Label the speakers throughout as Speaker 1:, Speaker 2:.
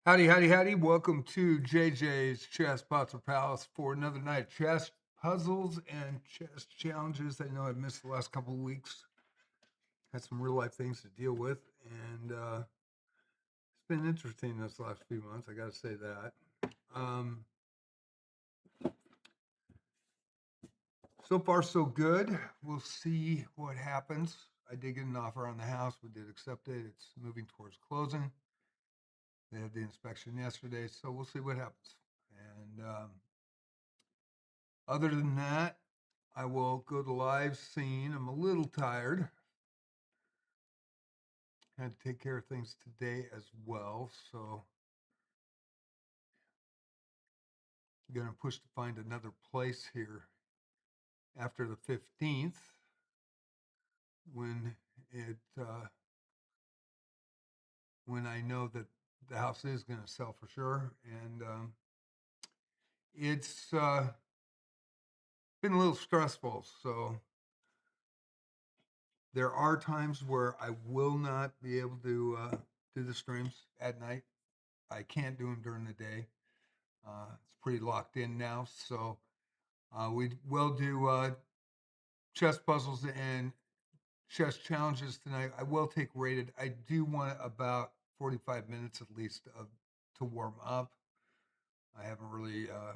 Speaker 1: Howdy, howdy, howdy. Welcome to JJ's Chess Potter Palace for another night of chess puzzles and chess challenges. I know I've missed the last couple of weeks. Had some real life things to deal with, and it's been interesting this last few months. I got to say that. Um, so far, so good. We'll see what happens. I did get an offer on the house. We did accept it. It's moving towards closing. They had the inspection yesterday, so we'll see what happens. And other than that, I will go to live scene. I'm a little tired. Had to take care of things today as well, so I'm gonna push to find another place here after the 15th when it when I know that the house is gonna sell for sure, and it's been a little stressful. So there are times where I will not be able to do the streams at night. I can't do them during the day. It's pretty locked in now, so we will do chess puzzles and chess challenges tonight. I will take rated. I do want about 45 minutes at least to warm up. I haven't really. I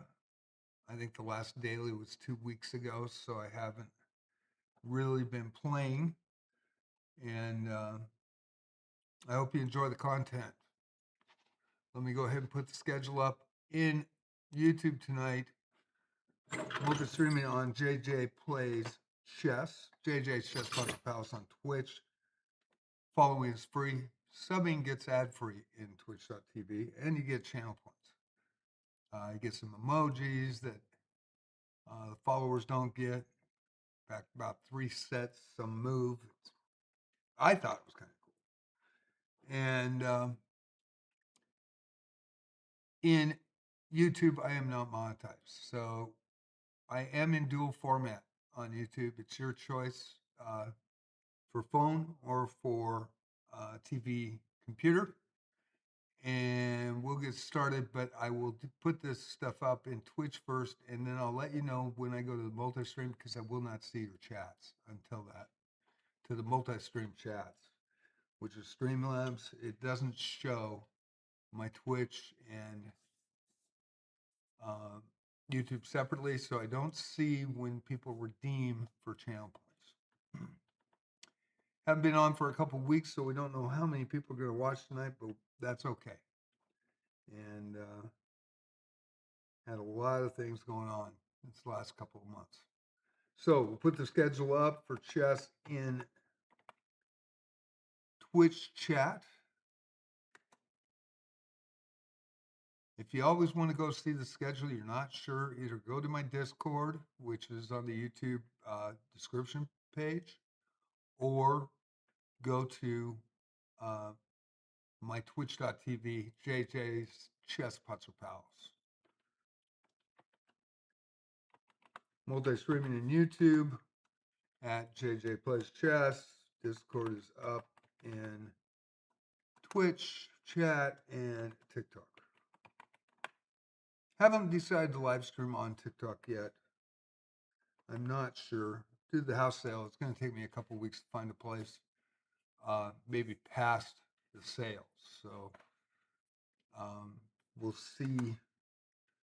Speaker 1: think the last daily was 2 weeks ago, so I haven't really been playing. And I hope you enjoy the content. Let me go ahead and put the schedule up in YouTube tonight. We'll be streaming on JJ Plays Chess, JJ's Chess Puzzle Palace on Twitch. Following is free. Subbing gets ad-free in twitch.tv, and you get channel points. You get some emojis that the followers don't get. In fact, about 3 sets, some move. I thought it was kind of cool. And in YouTube, I am not monetized. So I am in dual format on YouTube. It's your choice for phone or for TV computer. And we'll get started, but I will put this stuff up in Twitch first, and then I'll let you know when I go to the multi-stream, because I will not see your chats until that, to the multi-stream chats, which is Streamlabs. It doesn't show my Twitch and YouTube separately, so I don't see when people redeem for channel points. Haven't been on for a couple of weeks, so we don't know how many people are going to watch tonight, but that's okay. And had a lot of things going on this last couple of months. So we'll put the schedule up for chess in Twitch chat. If you always want to go see the schedule, you're not sure, either go to my Discord, which is on the YouTube description page, or go to my twitch.tv, JJ's Chess Putter Palace. Multi-streaming in YouTube at JJ Plays Chess. Discord is up in Twitch, chat, and TikTok. Haven't decided to live stream on TikTok yet. I'm not sure. Due to the house sale, it's going to take me a couple weeks to find a place, maybe past the sale. So we'll see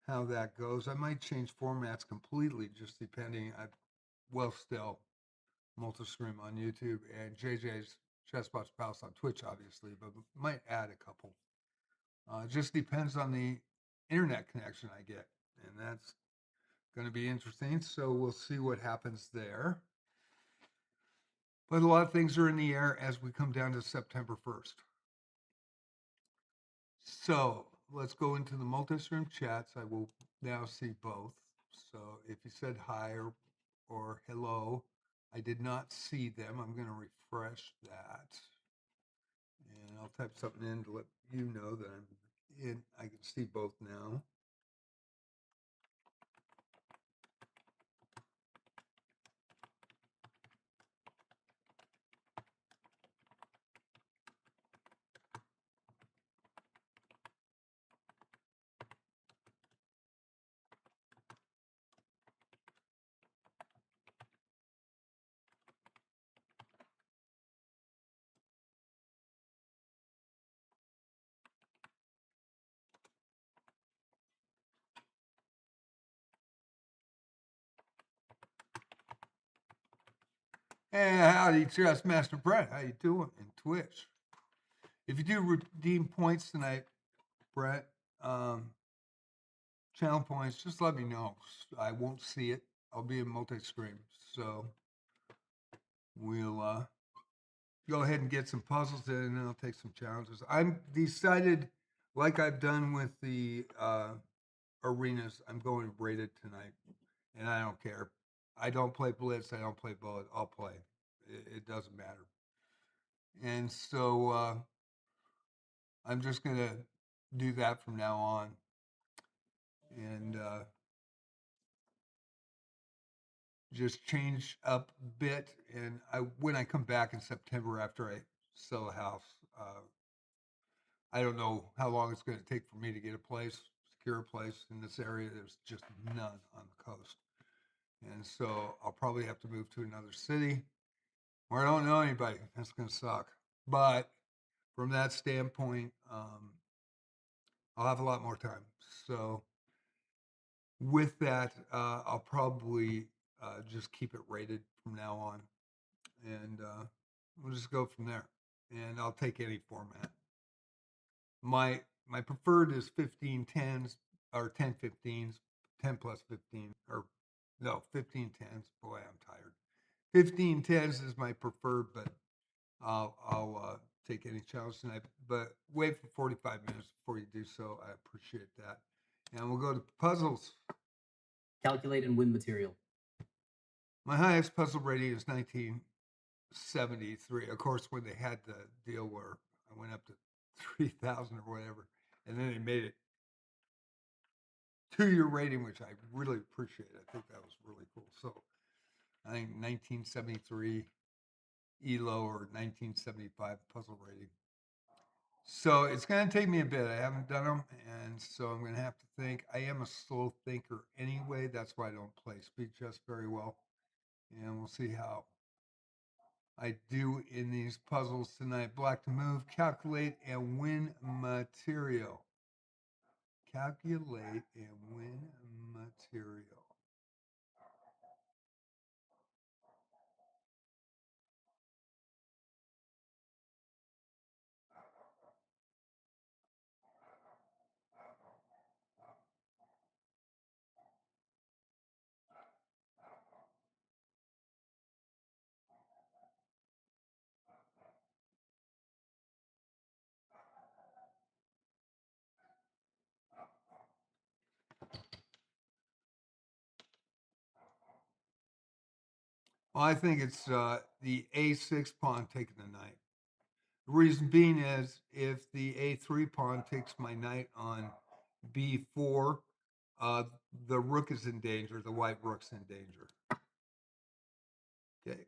Speaker 1: how that goes. I might change formats completely, just depending. Still multi-stream on YouTube and JJ's Chess Box Palace on Twitch, obviously, but might add a couple. Just depends on the internet connection I get, and that's going to be interesting. So we'll see what happens there. But a lot of things are in the air as we come down to September 1st. So let's go into the multi-stream chats. I will now see both. So if you said hi or hello, I did not see them. I'm going to refresh that. And I'll type something in to let you know that I'm in. I can see both now. Hey, howdy, Trust Master Brett. How you doing? And Twitch. If you do redeem points tonight, Brett, channel points, just let me know. I won't see it. I'll be in multi-stream. So we'll go ahead and get some puzzles in, and I'll take some challenges. I'm decided, like I've done with the arenas, I'm going rated tonight, and I don't care. I don't play blitz. I don't play bullet. I'll play. It doesn't matter. And so I'm just gonna do that from now on, and just change up a bit. And when I come back in September after I sell a house, I don't know how long it's going to take for me to get a place, secure a place in this area. There's just none on the coast, and so I'll probably have to move to another city where I don't know anybody. That's going to suck. But from that standpoint, I'll have a lot more time. So with that, I'll probably just keep it rated from now on, and we'll just go from there. And I'll take any format. My preferred is 1510s or 1015s, 10 plus 15, or no, 1510s. Boy, I'm tired. 1510s is my preferred, but I'll take any challenge tonight. But wait for 45 minutes before you do so. I appreciate that. And we'll go to puzzles.
Speaker 2: Calculate and win material.
Speaker 1: My highest puzzle rating is 1973. Of course, when they had the deal where I went up to 3,000 or whatever, and then they made it 2-year rating, which I really appreciate. I think that was really cool. So I think 1973 ELO or 1975 puzzle rating. So it's going to take me a bit. I haven't done them, and so I'm going to have to think. I am a slow thinker anyway. That's why I don't play speed chess very well. And we'll see how I do in these puzzles tonight. Black to move, calculate, and win material. Calculate and win material. Well, I think it's the A6 pawn taking the knight. The reason being is if the A3 pawn takes my knight on B4, the rook is in danger. The white rook's in danger. Okay.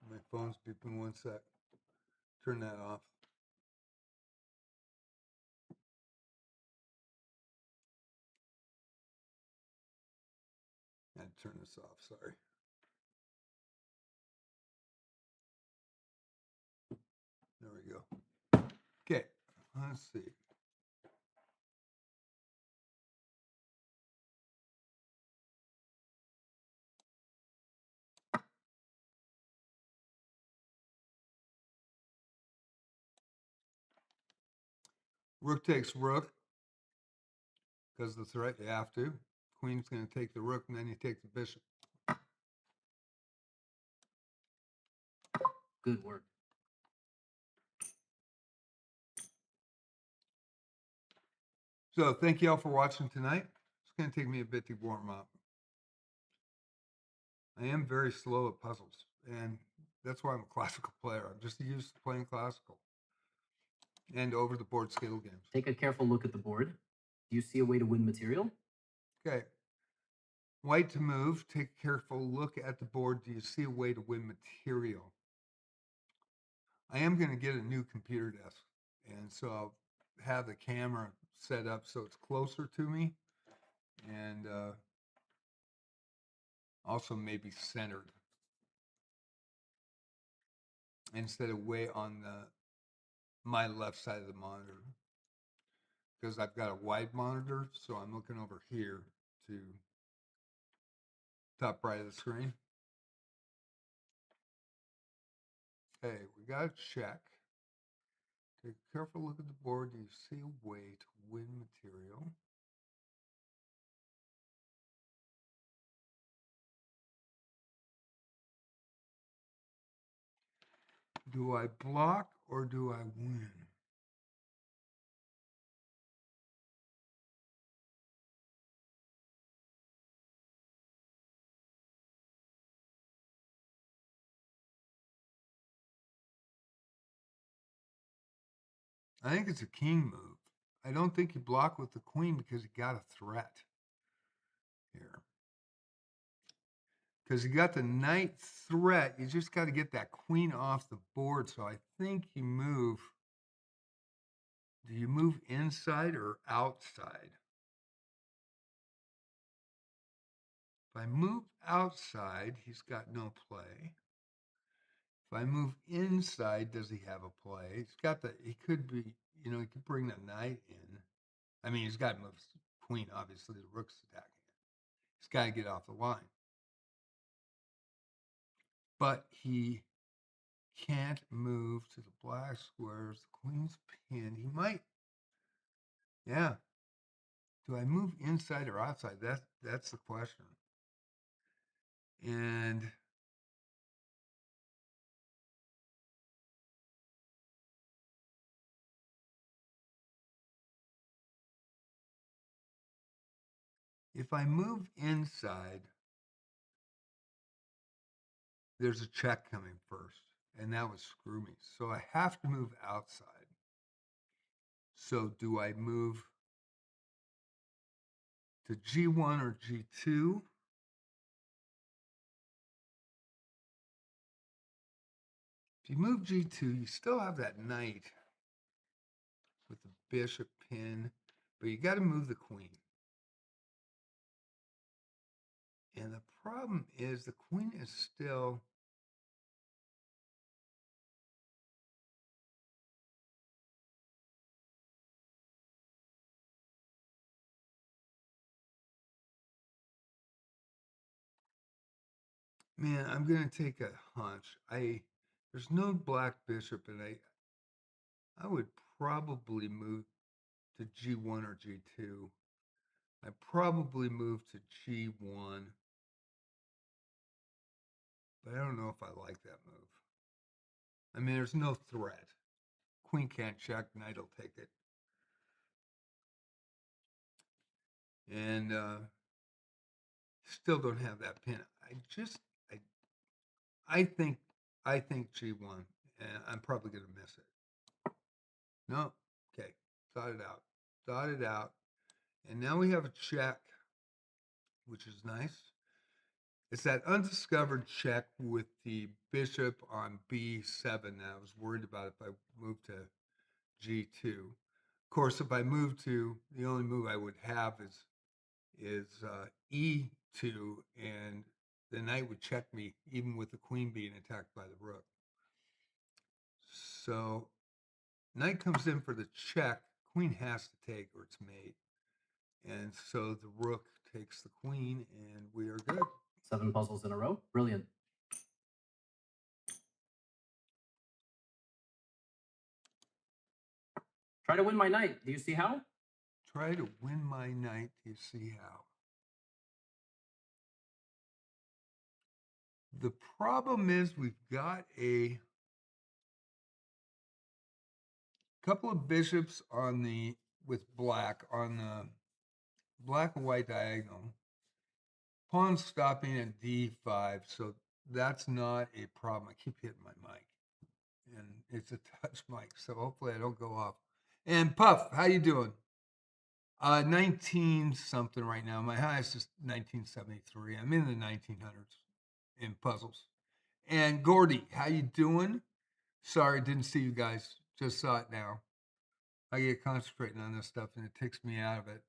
Speaker 1: My phone's beeping 1 sec. Turn that off. I had to turn this off, sorry. There we go. Okay, let's see. Rook takes rook because the threat you have to. Queen's going to take the rook, and then you take the bishop.
Speaker 2: Good work.
Speaker 1: So thank you all for watching tonight. It's going to take me a bit to warm up. I am very slow at puzzles, and that's why I'm a classical player. I'm just used to playing classical and over the board skill games.
Speaker 2: Take a careful look at the board. Do you see a way to win material?
Speaker 1: Okay. White to move. Take a careful look at the board. Do you see a way to win material? I am going to get a new computer desk, and so I'll have the camera set up so it's closer to me, and I'll also maybe centered instead of way on my left side of the monitor, because I've got a wide monitor, so I'm looking over here to top right of the screen. Okay, we got to check. Take a careful look at the board. Do you see a way to win material? Do I block or do I win? I think it's a king move. I don't think you block with the queen because you got a threat here. Because you got the knight threat, you just got to get that queen off the board. So I think you move. Do you move inside or outside? If I move outside, he's got no play. If I move inside, does he have a play? He's got he could be, he could bring the knight in. I mean, he's got to move queen, obviously, the rook's attacking it. He's got to get off the line. But he can't move to the black squares. The queen's pinned. He might, yeah. Do I move inside or outside? That's the question. And if I move inside, there's a check coming first, and that would screw me. So I have to move outside. So do I move to G1 or G2? If you move G2, you still have that knight with the bishop pin, but you got to move the queen. And the problem is the queen is still man, I'm gonna take a hunch. There's no black bishop, and I would probably move to G1 or G2. I probably move to G1, but I don't know if I like that move. I mean, there's no threat. Queen can't check, knight will take it. And still don't have that pin. I think G1, and I'm probably gonna miss it. No, okay, thought it out. And now we have a check, which is nice. It's that undiscovered check with the bishop on B7 that I was worried about if I moved to G2. Of course, if I move to, the only move I would have is E2, and the knight would check me even with the queen being attacked by the rook. So knight comes in for the check, queen has to take or it's mate. And so the rook takes the queen and we are good.
Speaker 2: 7 puzzles in a row. Brilliant. Try to win my knight. Do you see how?
Speaker 1: Try to win my knight. Do you see how? The problem is we've got a couple of bishops with black on the black and white diagonal. Pawn stopping at D5, so that's not a problem. I keep hitting my mic, and it's a touch mic, so hopefully I don't go off. And Puff, how you doing? 19 something right now. My highest is 1973. I'm in the 1900s in puzzles. And Gordy, how you doing? Sorry, didn't see you guys. Just saw it now. I get concentrating on this stuff and it takes me out of it.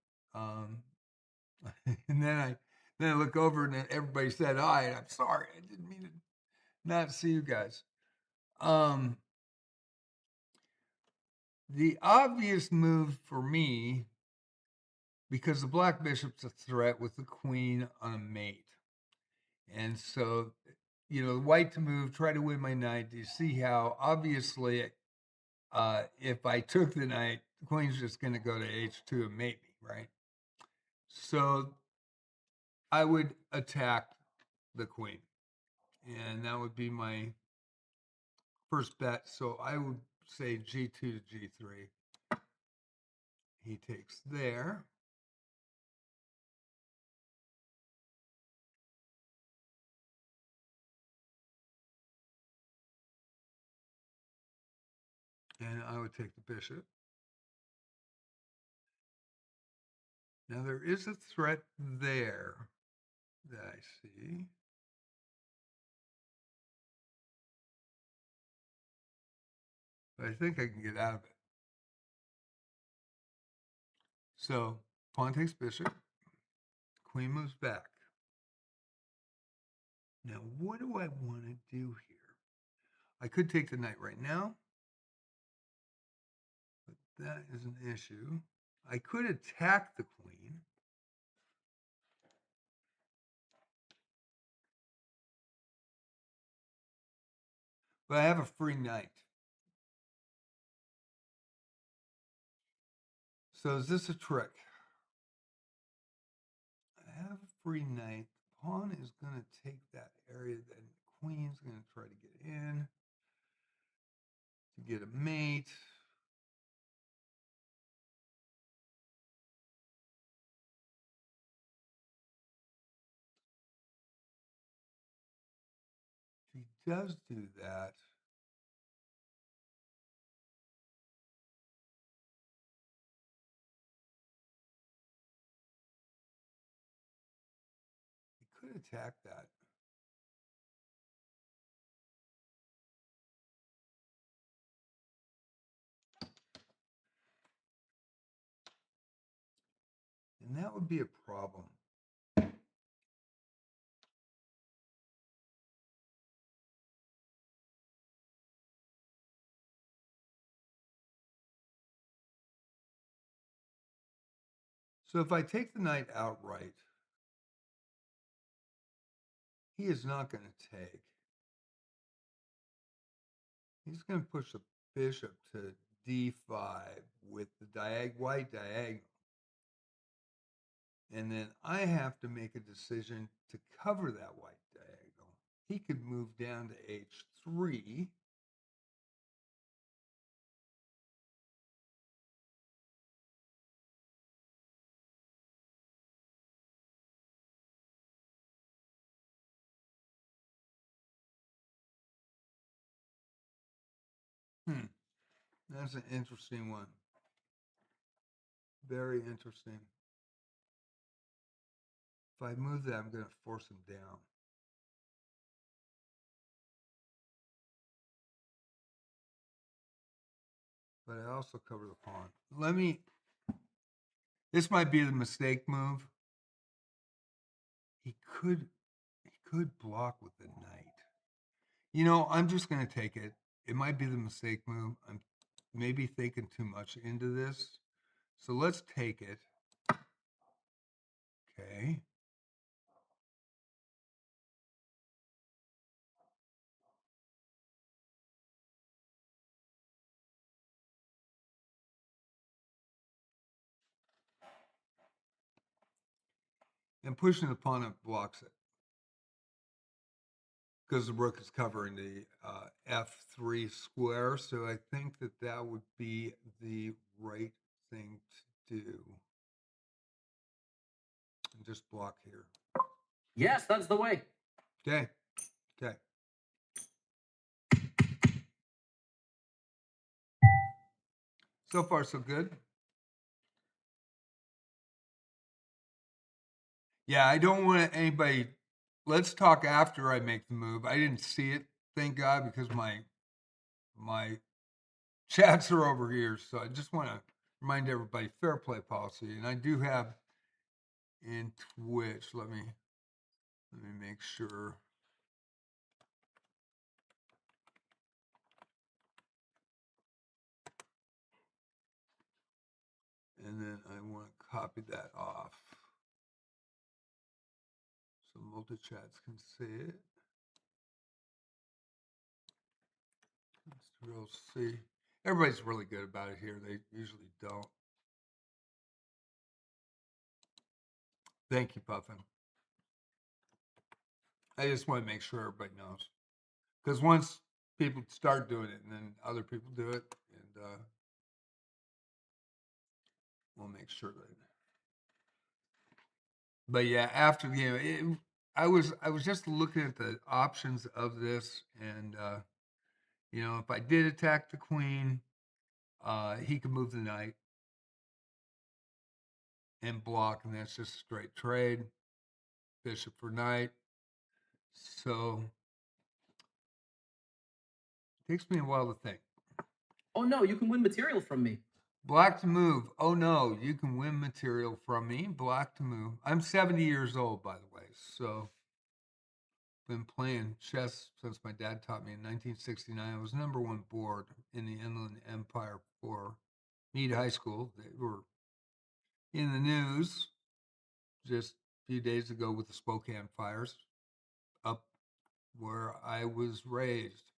Speaker 1: And Then I look over and everybody said hi, and I'm sorry, I didn't mean to not see you guys. The obvious move for me, because the black bishop's a threat with the queen on a mate. And so, the white to move, try to win my knight. Do you see how obviously if I took the knight, the queen's just going to go to h2 and mate me, right? So I would attack the queen. And that would be my first bet. So I would say g2 to g3. He takes there. And I would take the bishop. Now there is a threat there that I see. But I think I can get out of it. So pawn takes bishop. Queen moves back. Now what do I want to do here? I could take the knight right now. But that is an issue. I could attack the queen. But I have a free knight. So is this a trick? I have a free knight. The pawn is going to take that area, then the queen's going to try to get in to get a mate. If he does do that, he could attack that. And that would be a problem. So if I take the knight outright, he is not going to take. He's going to push the bishop to d5 with the white diagonal. And then I have to make a decision to cover that white diagonal. He could move down to h3. That's an interesting one. Very interesting. If I move that, I'm going to force him down. But I also cover the pawn. This might be the mistake move. He could block with the knight. I'm just going to take it. It might be the mistake move. I'm maybe thinking too much into this. So let's take it. Okay. And pushing the pawn up blocks it. Because the rook is covering the f3 square. So I think that would be the right thing to do. And just block here.
Speaker 2: Yes, that's the way.
Speaker 1: Okay. So far, so good. Yeah, I don't want anybody. Let's talk after I make the move. I didn't see it, thank God, because my chats are over here. So I just want to remind everybody fair play policy, and I do have in Twitch. Let me Let me make sure. And then I want to copy that off so multi-chats can see it. Control C. Everybody's really good about it here. They usually don't. Thank you, Puffin. I just want to make sure everybody knows. Because once people start doing it and then other people do it, and we'll make sure that. But yeah, after I was just looking at the options of this, and if I did attack the queen, he could move the knight and block, and that's just a straight trade. Bishop for knight. So it takes me a while to think.
Speaker 2: Oh no, you can win material from me.
Speaker 1: Black to move. Oh no, you can win material from me. Black to move. I'm 70 years old, by the way. So been playing chess since my dad taught me in 1969. I was #1 board in the Inland Empire for Meade High School. They were in the news just a few days ago with the Spokane fires up where I was raised.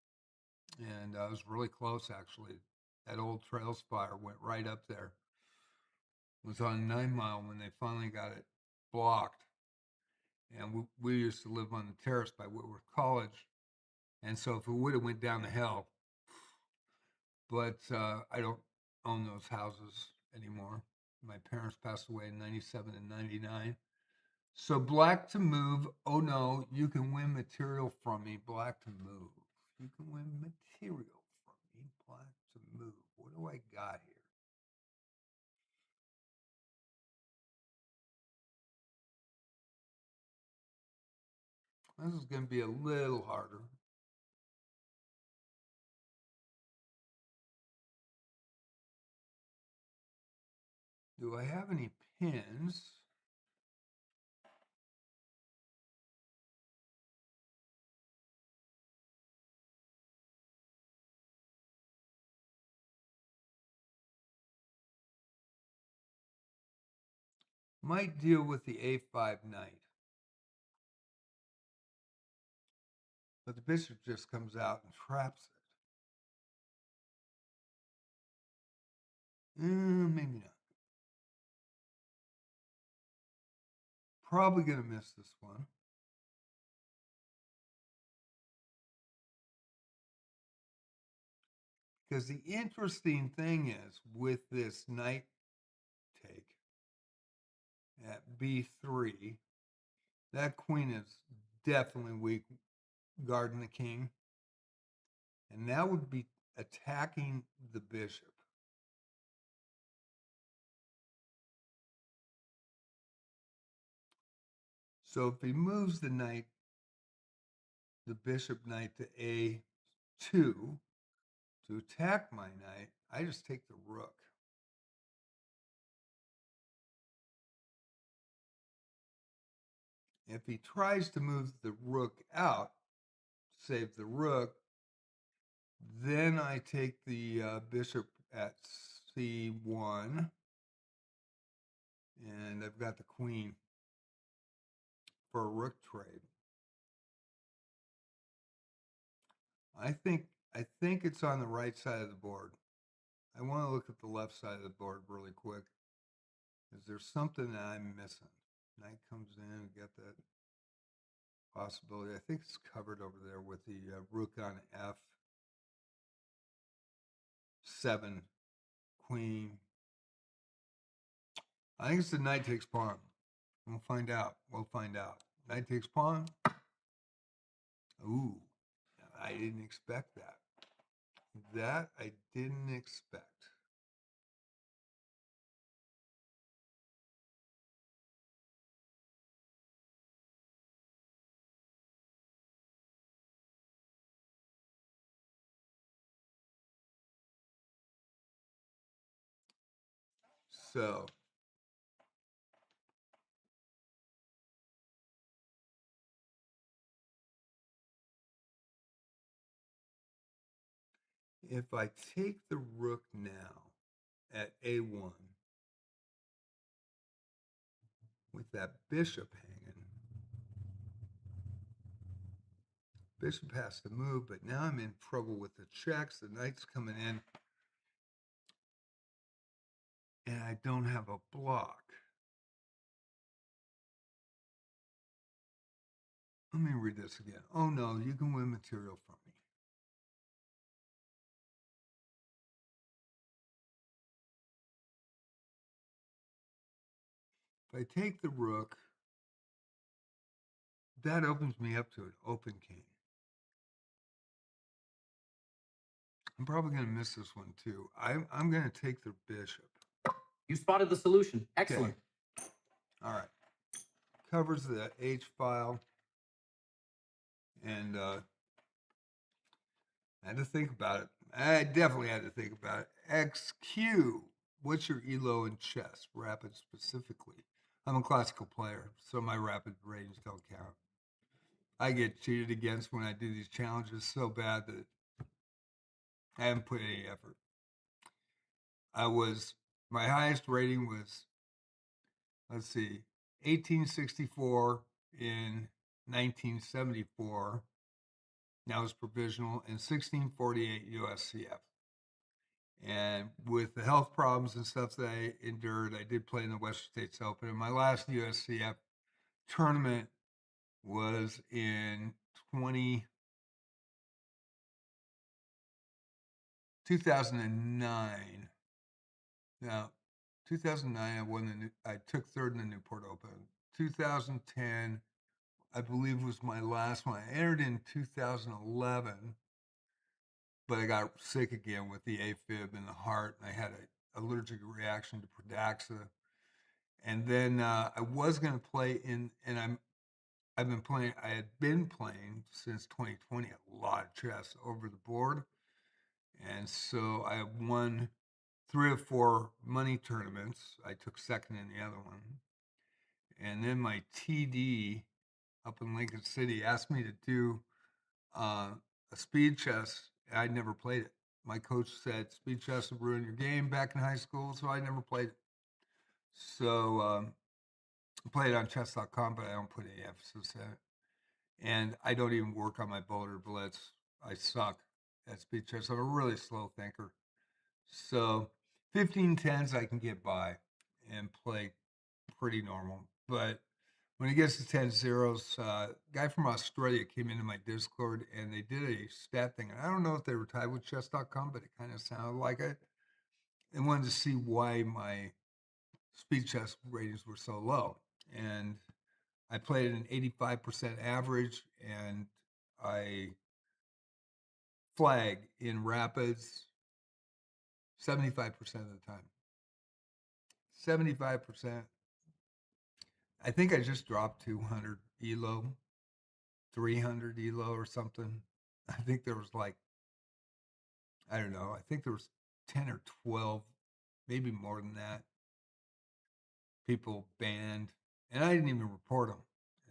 Speaker 1: And I was really close, actually. That old Trails fire went right up there. It was on 9 Mile when they finally got it blocked. And we used to live on the terrace by Whitworth College. And so if it would have went down to hell, but I don't own those houses anymore. My parents passed away in 97 and 99. So black to move. Oh no, you can win material from me. Black to move. You can win material from me. Black to move. What do I got here? This is going to be a little harder. Do I have any pins? Might deal with the A5 knight. But the bishop just comes out and traps it. Maybe not. Probably going to miss this one. Because the interesting thing is with this knight take at B3, that queen is definitely weak guarding the king. And that would be attacking the bishop. So if he moves the knight, the bishop knight to A2 to attack my knight, I just take the rook. If he tries to move the rook out, save the rook, then I take the bishop at C1, and I've got the queen for a rook trade. I think it's on the right side of the board. I want to look at the left side of the board really quick. Is there something that I'm missing? Knight comes in, get that possibility. I think it's covered over there with the rook on F7, queen. I think it's the knight takes pawn. We'll find out. Knight takes pawn. Ooh, I didn't expect that. That I didn't expect. So If I take the rook now at A1 with that bishop hanging, bishop has to move, but now I'm in trouble with the checks. The knight's coming in, and I don't have a block. Let me read this again. Oh no, you can win material from me. If I take the rook, that opens me up to an open king. I'm probably going to miss this one too. I'm going to take the bishop.
Speaker 2: You spotted the solution. Excellent.
Speaker 1: Okay. All right. Covers the H file. And I had to think about it. I definitely had to think about it. XQ. What's your ELO in chess? Rapid specifically. I'm a classical player, so my rapid ratings don't count. I get cheated against when I do these challenges so bad that I haven't put any effort. My highest rating was, let's see, 1864 in 1974. That was provisional, and 1648 USCF. And with the health problems and stuff that I endured, I did play in the Western States Open. And my last USCF tournament was in 2009. Now, 2009, I took third in the Newport Open. 2010, I believe, was my last one. I entered in 2011, but I got sick again with the AFib in the heart. And I had an allergic reaction to Pradaxa. And then I was going to play I had been playing since 2020 a lot of chess over the board. And so I won 3 or 4 money tournaments. I took second in the other one. And then my TD up in Lincoln City asked me to do a speed chess. I'd never played it. My coach said speed chess would ruin your game back in high school, so I never played it. So I play it on chess.com, but I don't put any emphasis in it. And I don't even work on my Boulder Blitz. I suck at speed chess. I'm a really slow thinker. So 15-10s I can get by and play pretty normal. But when it gets to 10-0s, guy from Australia came into my Discord and they did a stat thing. And I don't know if they were tied with chess.com, but it kind of sounded like it. They wanted to see why my speed chess ratings were so low. And I played an 85% average, and I flag in rapids 75% of the time. 75%. I think I just dropped 200 ELO, 300 ELO or something. I think there was I don't know, I think there was 10 or 12, maybe more than that, people banned. And I didn't even report them.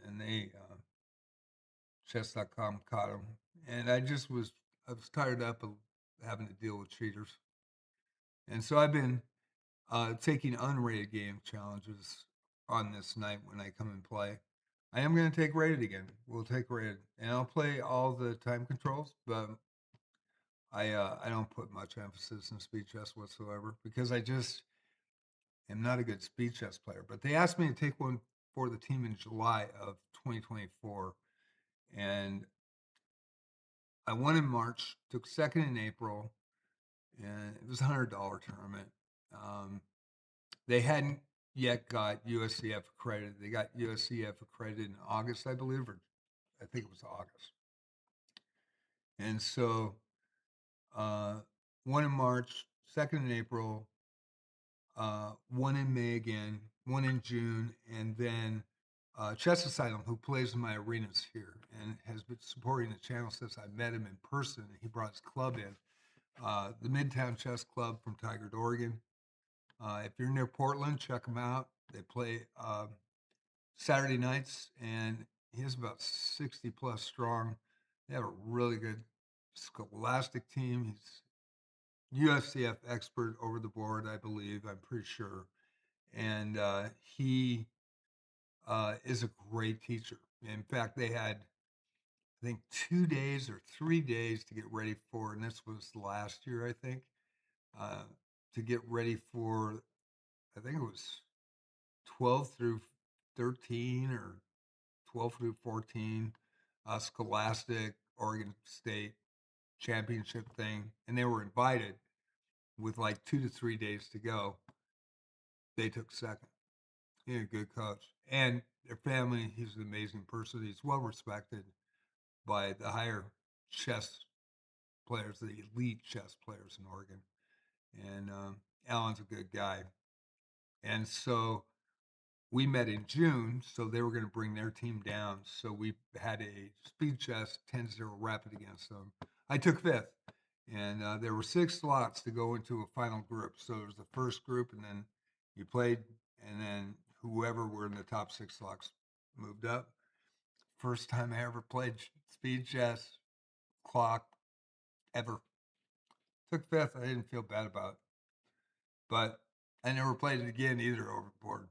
Speaker 1: And they, chess.com caught them. And I was tired up of having to deal with cheaters. And so I've been taking unrated game challenges on this night when I come and play. I am going to take rated again. We'll take rated, and I'll play all the time controls, but I don't put much emphasis in speed chess whatsoever because I just am not a good speed chess player. But they asked me to take one for the team in July of 2024, and I won in March, took second in April, and it was $100 tournament. They hadn't yet got USCF accredited. They got USCF accredited in August, I believe, or I think it was August. And so one in March, second in April, one in May again, one in June, and then Chess Asylum, who plays in my arenas here and has been supporting the channel since I met him in person. He brought his club in, the Midtown Chess Club from Tigard, Oregon. If you're near Portland, check them out. They play Saturday nights, and he has about 60 plus strong. They have a really good scholastic team. USCF expert over the board, I believe. I'm pretty sure, and he is a great teacher. In fact, they had, I think, 2 days or 3 days to get ready for, and this was last year, I think, uh, to get ready for, I think it was 12 through 13 or 12 through 14, Scholastic, Oregon State championship thing. And they were invited with like 2 to 3 days to go. They took second. He's a good coach. And their family, he's an amazing person. He's well respected by the higher chess players, the elite chess players in Oregon. And Alan's a good guy. And so we met in June, so they were going to bring their team down. So we had a speed chess 10-0 rapid against them. I took fifth, and there were 6 slots to go into a final group. So there was the first group, and then you played, and then whoever were in the top 6 slots moved up. First time I ever played speed chess clock ever. Took fifth. I didn't feel bad about it, but I never played it again either overboard.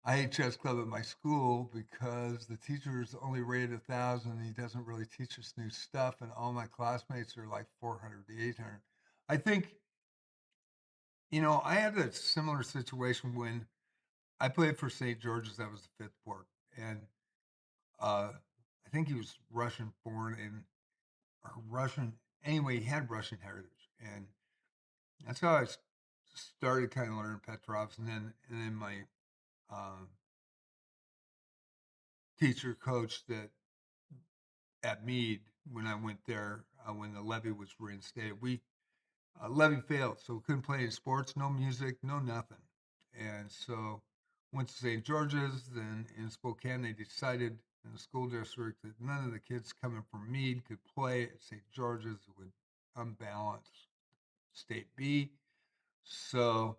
Speaker 1: I hate chess club at my school because the teacher's only rated 1,000. He doesn't really teach us new stuff, and all my classmates are like 400 to 800. I think, I had a similar situation when I played for St. George's. I was the fifth board, and I think he was Russian born and or Russian. Anyway, he had Russian heritage, and that's how I started kind of learning Petrovs, and then my um, teacher coach that at Meade when I went there when the levy was reinstated. We levy failed, so we couldn't play any sports, no music, no nothing. And so went to St. George's. Then in Spokane, they decided in the school district that none of the kids coming from Meade could play at St. George's. It would unbalance State B. So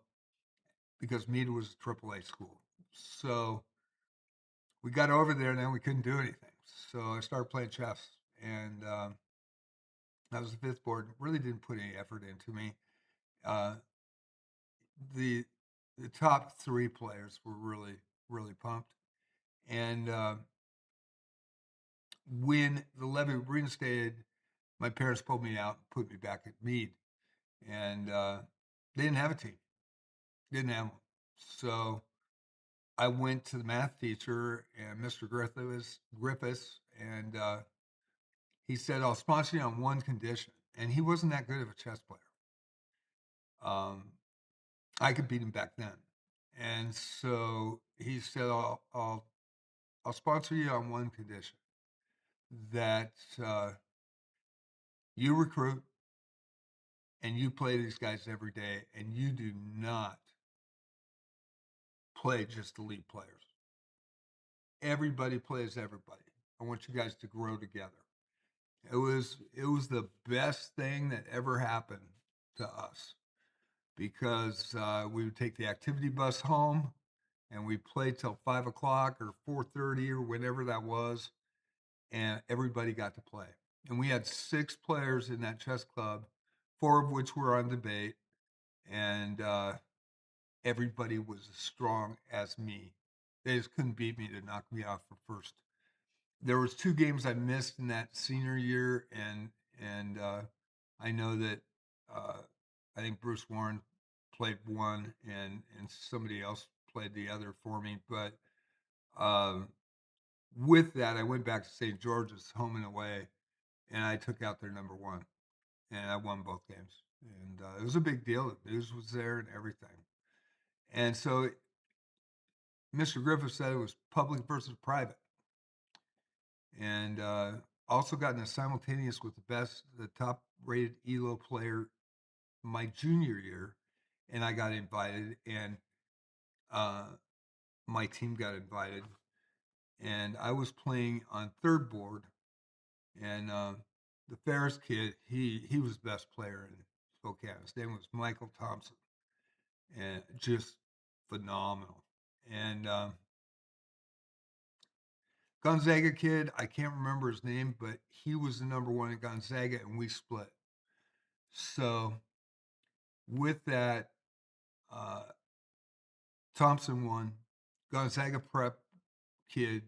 Speaker 1: because Meade was a AAA school, so we got over there, and then we couldn't do anything. So I started playing chess, and I was the fifth board. Really didn't put any effort into me. Uh, the the top 3 players were really pumped. And when the levy reinstated, my parents pulled me out and put me back at Meade, and they didn't have a team. Didn't have one. So I went to the math teacher and Mr. Griffiths, and he said, "I'll sponsor you on one condition." And he wasn't that good of a chess player. Um, I could beat him back then. And so he said, I'll sponsor you on one condition that you recruit and you play these guys every day and you do not play just elite players. Everybody plays everybody. I want you guys to grow together. It was the best thing that ever happened to us because we would take the activity bus home and we played till 5 o'clock or 4:30 or whenever that was, and everybody got to play. And we had 6 players in that chess club, 4 of which were on debate, and everybody was as strong as me. They just couldn't beat me to knock me off for first. There was 2 games I missed in that senior year, and I know that uh, I think Bruce Warren played one, and somebody else played the other for me. But um, with that, I went back to St. George's, home and away, and I took out their number one, and I won both games. And it was a big deal. The news was there and everything. And so Mr. Griffith said it was public versus private, and also got in a simultaneous with the top rated ELO player my junior year, and I got invited, and uh, my team got invited, and I was playing on third board, and the Ferris kid, he was the best player in Spokane. His name was Michael Thompson, and just phenomenal. And Gonzaga kid, I can't remember his name, but he was the number one at Gonzaga, and we split. So with that, uh, Thompson won. Gonzaga prep kid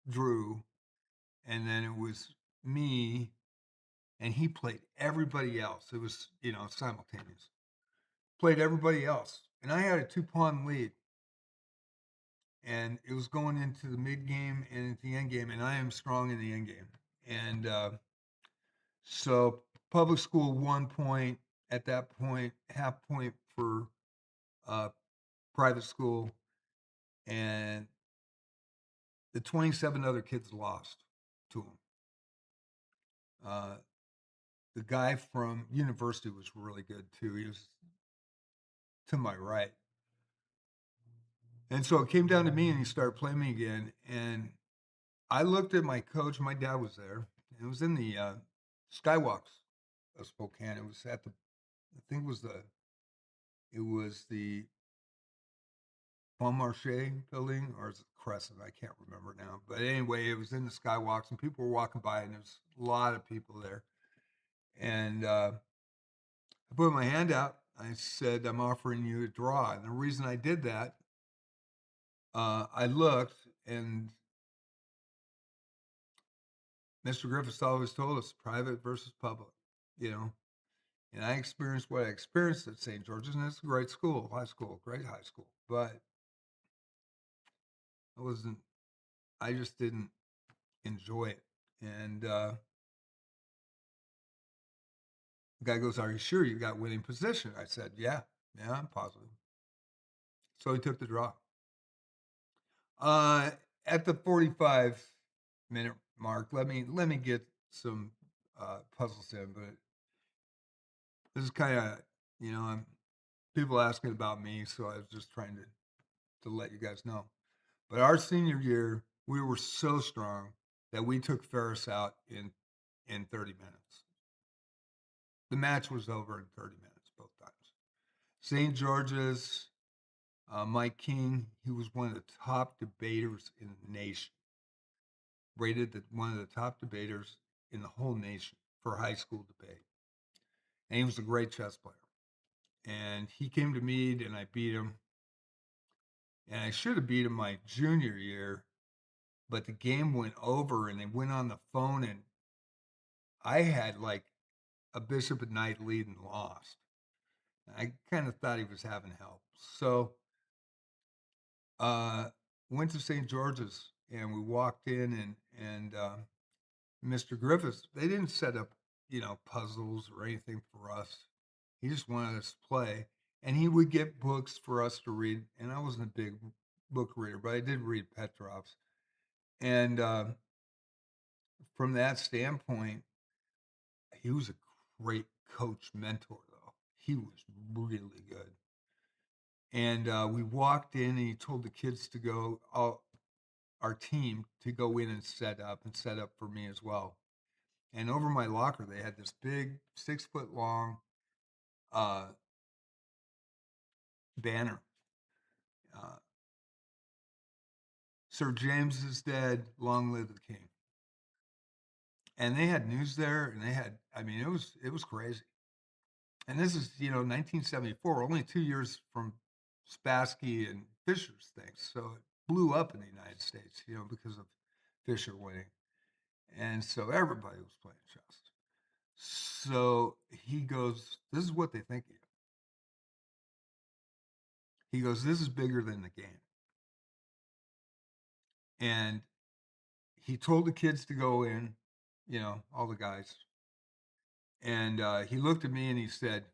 Speaker 1: drew, and then it was me, and he played everybody else. It was simultaneous. Played everybody else, and I had a 2-pawn lead, and it was going into the mid game and at the end game, and I am strong in the end game, and so public school 1 point at that point, half point for uh, private school, and the 27 other kids lost to him. The guy from university was really good too. He was to my right. And so it came down to me and he started playing me again. And I looked at my coach. My dad was there. It was in the Skywalks of Spokane. It was at the, I think it was the Bon Marché building, or is it Crescent? I can't remember now. But anyway, it was in the Skywalks and people were walking by and there was a lot of people there. And I put my hand out. I said, I'm offering you a draw. And the reason I did that, I looked, and Mr. Griffiths always told us private versus public, you know. And I experienced what I experienced at St. George's, and it's a great school, great high school. But I just didn't enjoy it. And the guy goes, Are you sure you got winning position? I said, Yeah, I'm positive. So he took the draw. Uh, at the 45-minute mark, let me get some puzzles in, but this is kind of, I'm people asking about me, so I was just trying to let you guys know. But our senior year, we were so strong that we took Ferris out in 30 minutes. The match was over in 30 minutes both times. St. George's, Mike King, he was one of the top debaters in the nation, rated one of the top debaters in the whole nation for high school debate. And he was a great chess player. And he came to Meade, and I beat him. And I should have beat him my junior year, but the game went over, and they went on the phone, and I had like a bishop at night lead and lost. I kind of thought he was having help. So uh went to St. George's, and we walked in, and Mr. Griffiths, they didn't set up, puzzles or anything for us. He just wanted us to play, and he would get books for us to read. And I wasn't a big book reader, but I did read Petrov's. And from that standpoint, he was a great coach mentor, though. He was really good. And we walked in, and he told the kids to go, our team to go in and set up for me as well. And over my locker, they had this big 6-foot long uh, banner. Uh, Sir James is dead. Long live the king. And they had news there, and it was crazy. And this is 1974, only 2 years from Spassky and Fisher's things, so it blew up in the United States, because of Fisher winning, and so everybody was playing chess. So he goes, "This is what they think of you." He goes, "This is bigger than the game," and he told the kids to go in, all the guys, and he looked at me and he said,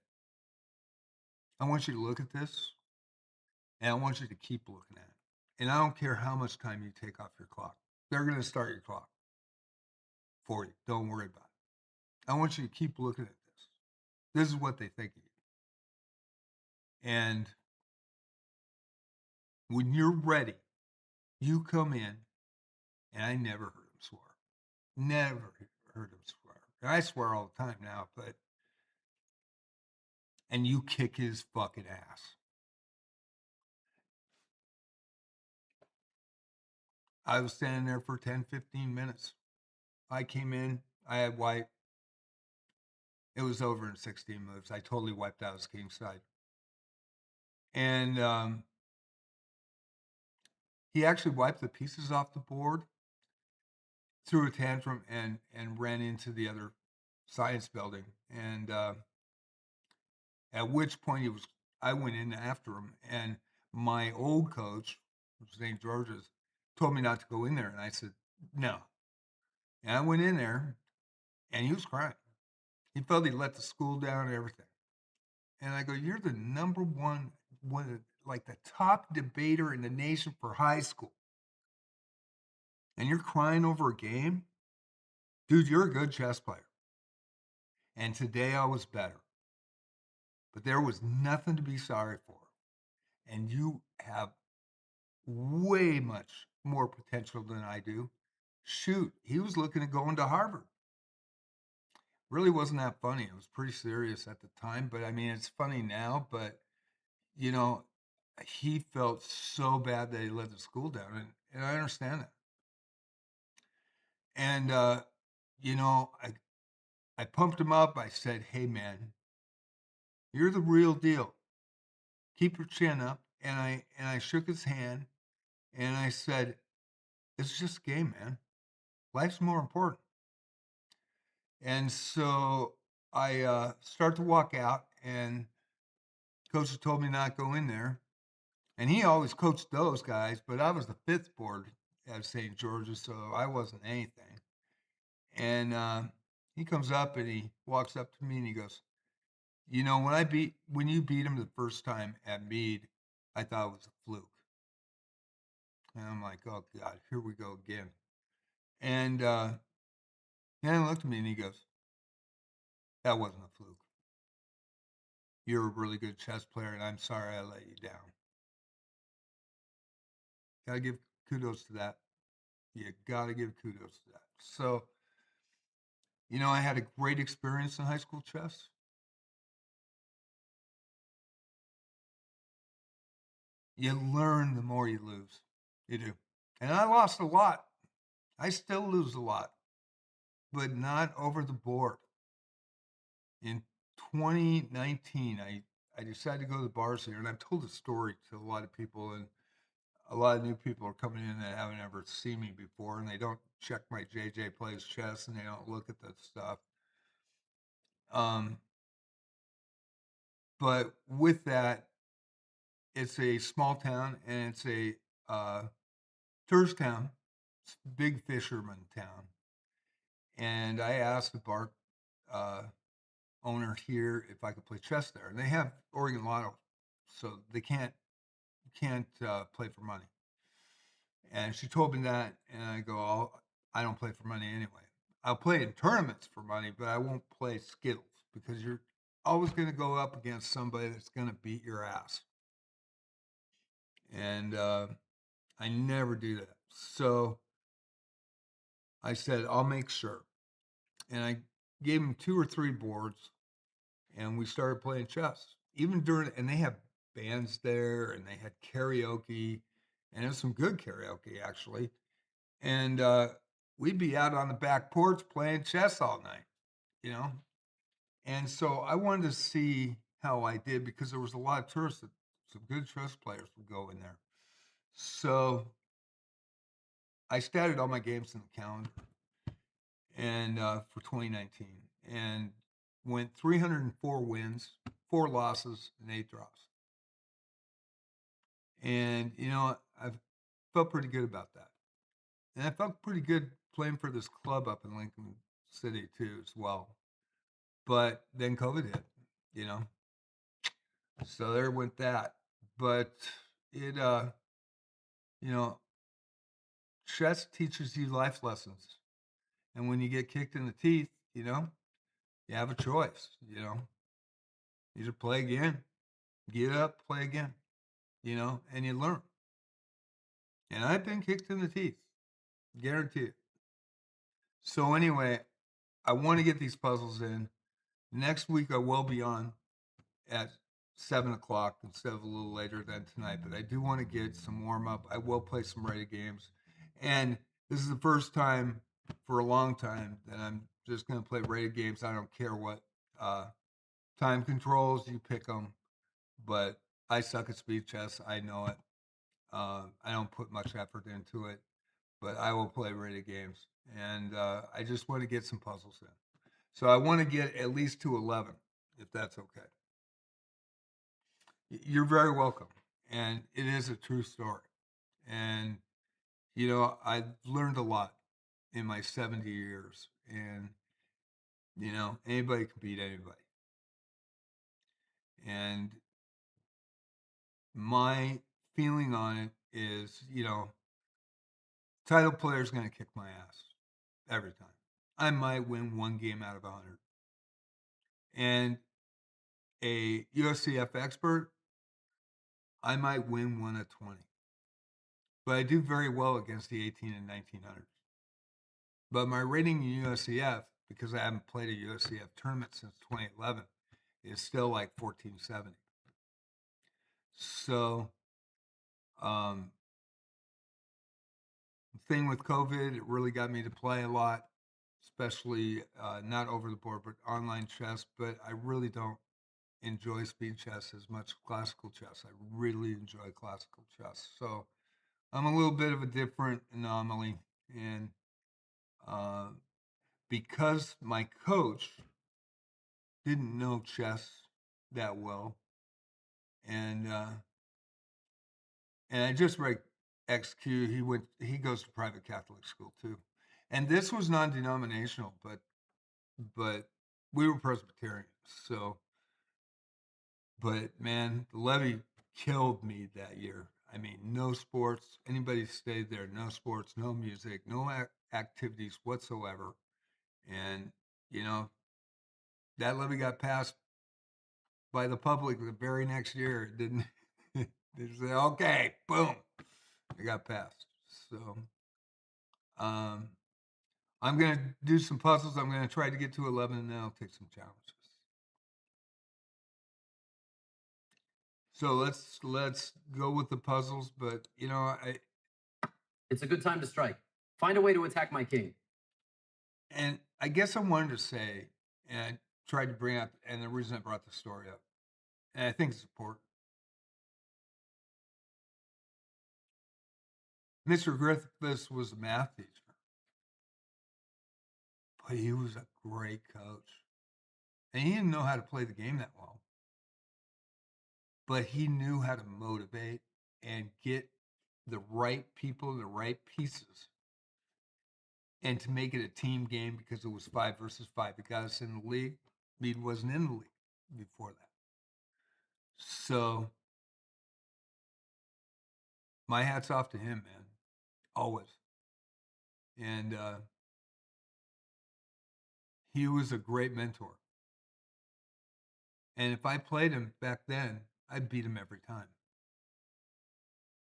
Speaker 1: "I want you to look at this, and I want you to keep looking at it. And I don't care how much time you take off your clock. They're going to start your clock for you. Don't worry about it. I want you to keep looking at this. This is what they think of you. And when you're ready, you come in." And I never heard him swear. Never heard him swear. And I swear all the time now, and you kick his fucking ass. I was standing there for 10, 15 minutes. I came in, I had white, It was over in 16 moves. I totally wiped out his king side. And he actually wiped the pieces off the board, threw a tantrum, and ran into the other science building. And at which point I went in after him. And my old coach, which was St. George's, told me not to go in there. And I said, no. And I went in there, and he was crying. He felt he let the school down and everything. And I go, you're the number one, like the top debater in the nation for high school. And you're crying over a game? Dude, you're a good chess player. And today I was better. But there was nothing to be sorry for. And you have way much more potential than I do. Shoot, he was looking at going to Harvard. Really wasn't that funny. It was pretty serious at the time, but I mean, it's funny now, but you know, he felt so bad that he let the school down, and I understand that. And you know, I pumped him up. I said, "Hey, man, you're the real deal. Keep your chin up." And I shook his hand, and I said, "It's just a game, man. Life's more important." And so I start to walk out, and coach had told me not to go in there. And he always coached those guys, but I was the fifth board at St. George's, so I wasn't anything. And he comes up and he walks up to me and he goes, "You know, when you beat him the first time at Meade, I thought it was a fluke." And I'm like, "Oh God, here we go again." And then he looked at me and he goes, "That wasn't a fluke. You're a really good chess player, and I'm sorry I let you down." Gotta give kudos to that. You gotta give kudos to that. So, you know, I had a great experience in high school chess. You learn the more you lose. You do. And I lost a lot. I still lose a lot, but not over the board. In 2019, I decided to go to the bars here, and I've told the story to a lot of people, and a lot of new people are coming in that haven't ever seen me before, and they don't check my JJ Plays Chess, and they don't look at that stuff. Um, but with that, it's a small town, and it's a tourist town, it's a big fisherman town. And I asked the bar uh, owner here if I could play chess there, and they have Oregon Lotto, so they can't play for money. And she told me that, and I go, "Oh, I don't play for money anyway. I'll play in tournaments for money, but I won't play Skittles because you're always going to go up against somebody that's going to beat your ass." And I never do that. So I said, "I'll make sure." And I gave him 2 or 3 boards, and we started playing chess. Even during, and they have bands there, and they had karaoke, and it was some good karaoke actually. And we'd be out on the back porch playing chess all night, you know. And so I wanted to see how I did because there was a lot of tourists that some good chess players would go in there. So I started all my games in the calendar, and for 2019, and went 304 wins, 4 losses, and 8 draws. And you know, I felt pretty good about that, and I felt pretty good playing for this club up in Lincoln City too, as well. But then COVID hit, you know, so there went that. But it, you know, chess teaches you life lessons, and when you get kicked in the teeth, you know, you have a choice. You know, either play again, get up, play again. You know, and you learn. And I've been kicked in the teeth, guarantee it. So anyway, I want to get these puzzles in. Next week I will be on at 7 o'clock instead of a little later than tonight, but I do want to get some warm up. I will play some rated games. And this is the first time for a long time that I'm just going to play rated games. I don't care what Time controls, you pick them, but I suck at speed chess. I know it. I don't put much effort into it, but I will play rated games, and I just want to get some puzzles in. So I want to get at least to 11, if that's okay. You're very welcome, and it is a true story. And I've learned a lot in my 70 years, and anybody can beat anybody. And my feeling on it is, title player is going to kick my ass every time. I might win one game out of 100. And a USCF expert, I might win one of 20. But I do very well against the 18 and 1900s. But my rating in USCF, because I haven't played a USCF tournament since 2011, is still like 1470. So, um, the thing with COVID, it really got me to play a lot, especially not over the board, but online chess. But I really don't enjoy speed chess as much as classical chess. I really enjoy classical chess. So I'm a little bit of a different anomaly. And uh, because my coach didn't know chess that well, and I just read XQ. He goes to private Catholic school too, and this was non-denominational, but we were Presbyterian. So, but man, the levy killed me that year. I mean, no sports. Anybody stayed there? No sports, no music, no activities whatsoever. And you know that levy got passed by the public the very next year. It didn't. They say, okay, boom, it got passed. So, um, I'm gonna do some puzzles. I'm gonna try to get to 11, and then I'll take some challenges. So let's go with the puzzles. But
Speaker 2: It's a good time to strike. Find a way to attack my king.
Speaker 1: and I guess I wanted to say, and I tried to bring up, and the reason I brought the story up, and I think it's important. Mr. Griffiths was a math teacher, but he was a great coach, and he didn't know how to play the game that well, but he knew how to motivate and get the right people, the right pieces, and to make it a team game because it was 5 versus 5. It got us in the league. Mead wasn't in the league before that. So my hat's off to him, man. Always. And he was a great mentor. And if I played him back then, I'd beat him every time.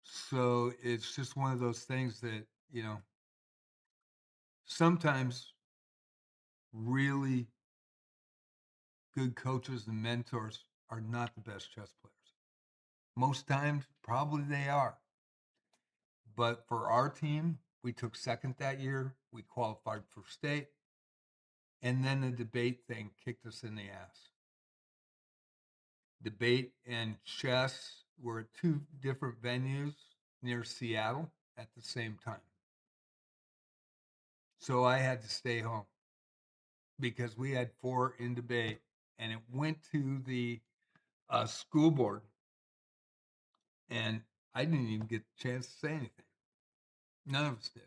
Speaker 1: So it's just one of those things that, sometimes really good coaches and mentors are not the best chess players. Most times, probably they are. But for our team, we took second that year. We qualified for state. And then the debate thing kicked us in the ass. Debate and chess were at two different venues near Seattle at the same time. So I had to stay home because we had 4 in debate, and it went to the school board, and I didn't even get the chance to say anything. None of us did.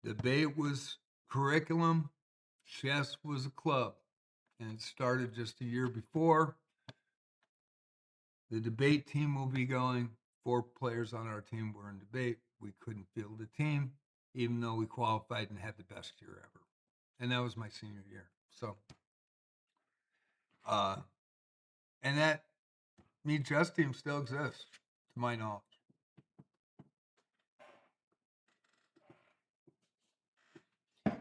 Speaker 1: Debate was curriculum, chess was a club, and it started just a year before. The debate team will be going. 4 players on our team were in debate. We couldn't field a team, even though we qualified and had the best year ever. And that was my senior year. So, and that Mead chess team still exists, to my knowledge.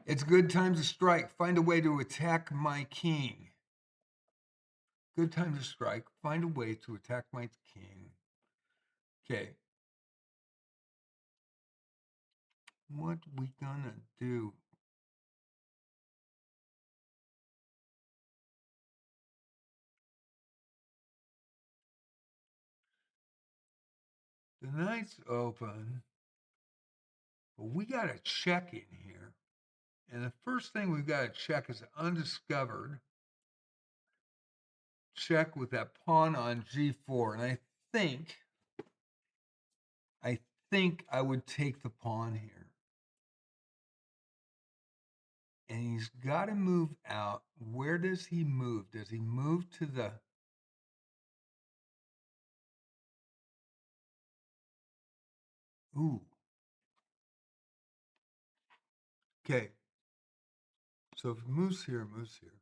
Speaker 1: It's a good time to strike. Find a way to attack my king. Good time to strike. Find a way to attack my king. Okay. What we gonna do? The knight's open, but we got a check in here. And the first thing we've got to check is undiscovered. Check with that pawn on g4. And I think I would take the pawn here. And he's got to move out. Where does he move? Does he move to the... Ooh. Okay. So if he moves here, moves here.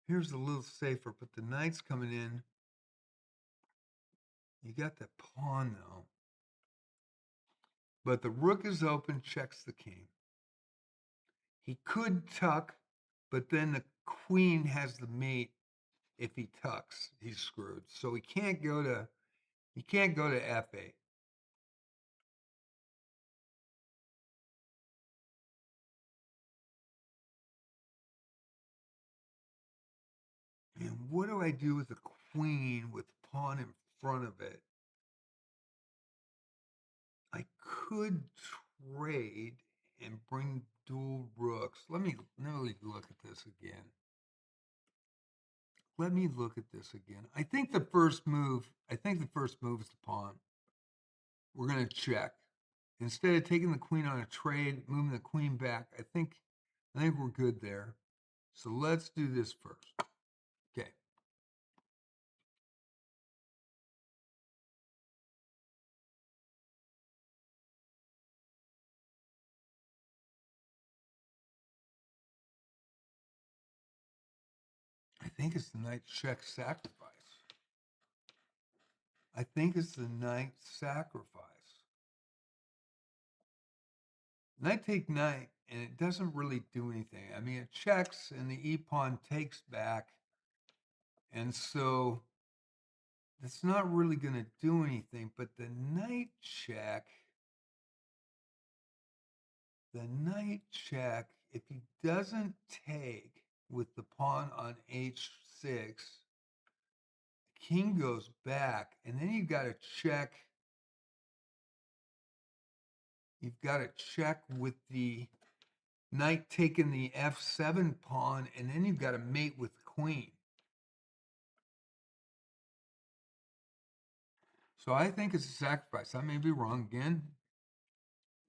Speaker 1: Here's a little safer, but the knight's coming in. You got the pawn, though. But the rook is open, checks the king. He could tuck, but then the queen has the mate. If he tucks, he's screwed. So he can't go to f8. And what do I do with the queen with the pawn in front of it? I could trade and bring dual rooks. Let me look at this again. I think the first move is the pawn. We're going to check. Instead of taking the queen on a trade, moving the queen back, I think we're good there. So let's do this first. Okay. I think it's the knight check sacrifice. Knight take knight, and it doesn't really do anything. I mean, it checks, and the e-pawn takes back, and so that's not really going to do anything. But the knight check, if he doesn't take with the pawn on h6, king goes back, and then you've got to check. You've got to check with the knight taking the f7 pawn, and then you've got to mate with the queen. So I think it's a sacrifice. I may be wrong again.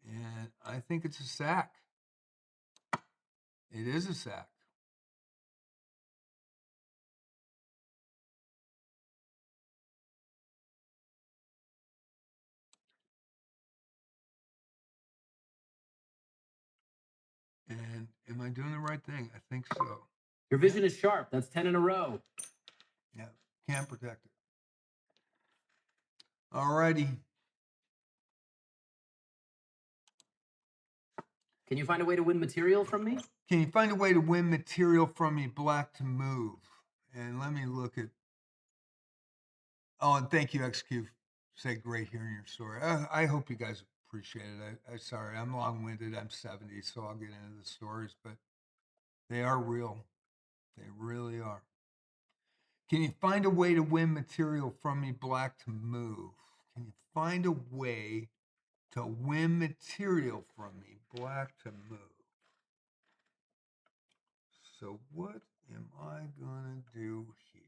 Speaker 1: And I think it's a sack. It is a sack. And am I doing the right thing? I think so.
Speaker 2: Your vision is sharp. That's 10 in a row.
Speaker 1: Yeah, can't protect it. All righty.
Speaker 2: Can you find a way to win material from me?
Speaker 1: Can you find a way to win material from me, black, to move? And let me look at... Oh, and thank you, XQ. Say great hearing your story. I hope you guys appreciate it. I'm sorry, I'm long-winded. I'm 70, so I'll get into the stories, but they are real. They really are. Can you find a way to win material from me, black, to move? Can you find a way to win material from me, black, to move? So what am I going to do here?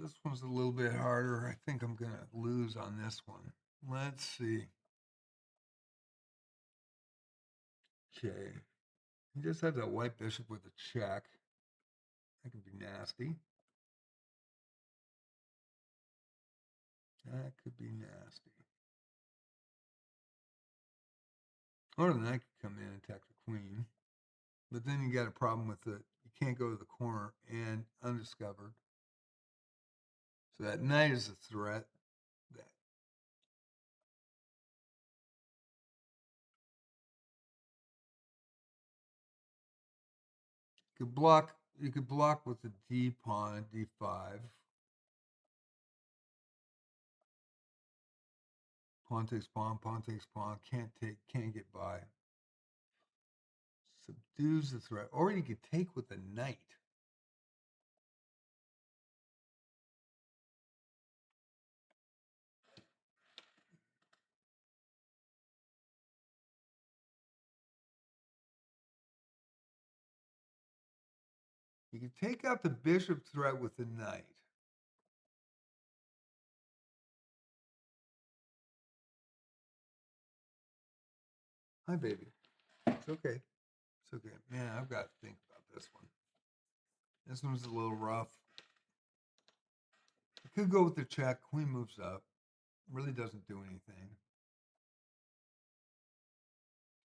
Speaker 1: This one's a little bit harder. I think I'm going to lose on this one. Let's see. Okay. You just have that white bishop with a check. That could be nasty. That could be nasty. Or the knight could come in and attack the queen. But then you got a problem with it. You can't go to the corner and undiscovered. So that knight is a threat. could block. You could block with the D pawn, D5. Pawn takes pawn. Pawn takes pawn. Can't get by. Subdues the threat, or you could take with the knight. You can take out the bishop threat with the knight. Hi, baby. It's okay. It's okay. Man, I've got to think about this one. This one's a little rough. I could go with the check. Queen moves up. Really doesn't do anything.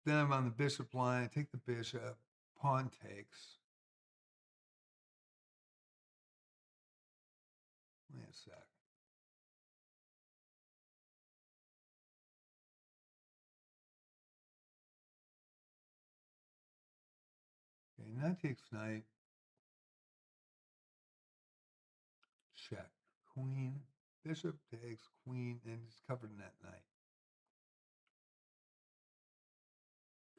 Speaker 1: Then I'm on the bishop line. I take the bishop. Pawn takes. Wait a sec. Okay, knight takes knight. Check. Queen. Bishop takes queen, and it's covered in that knight.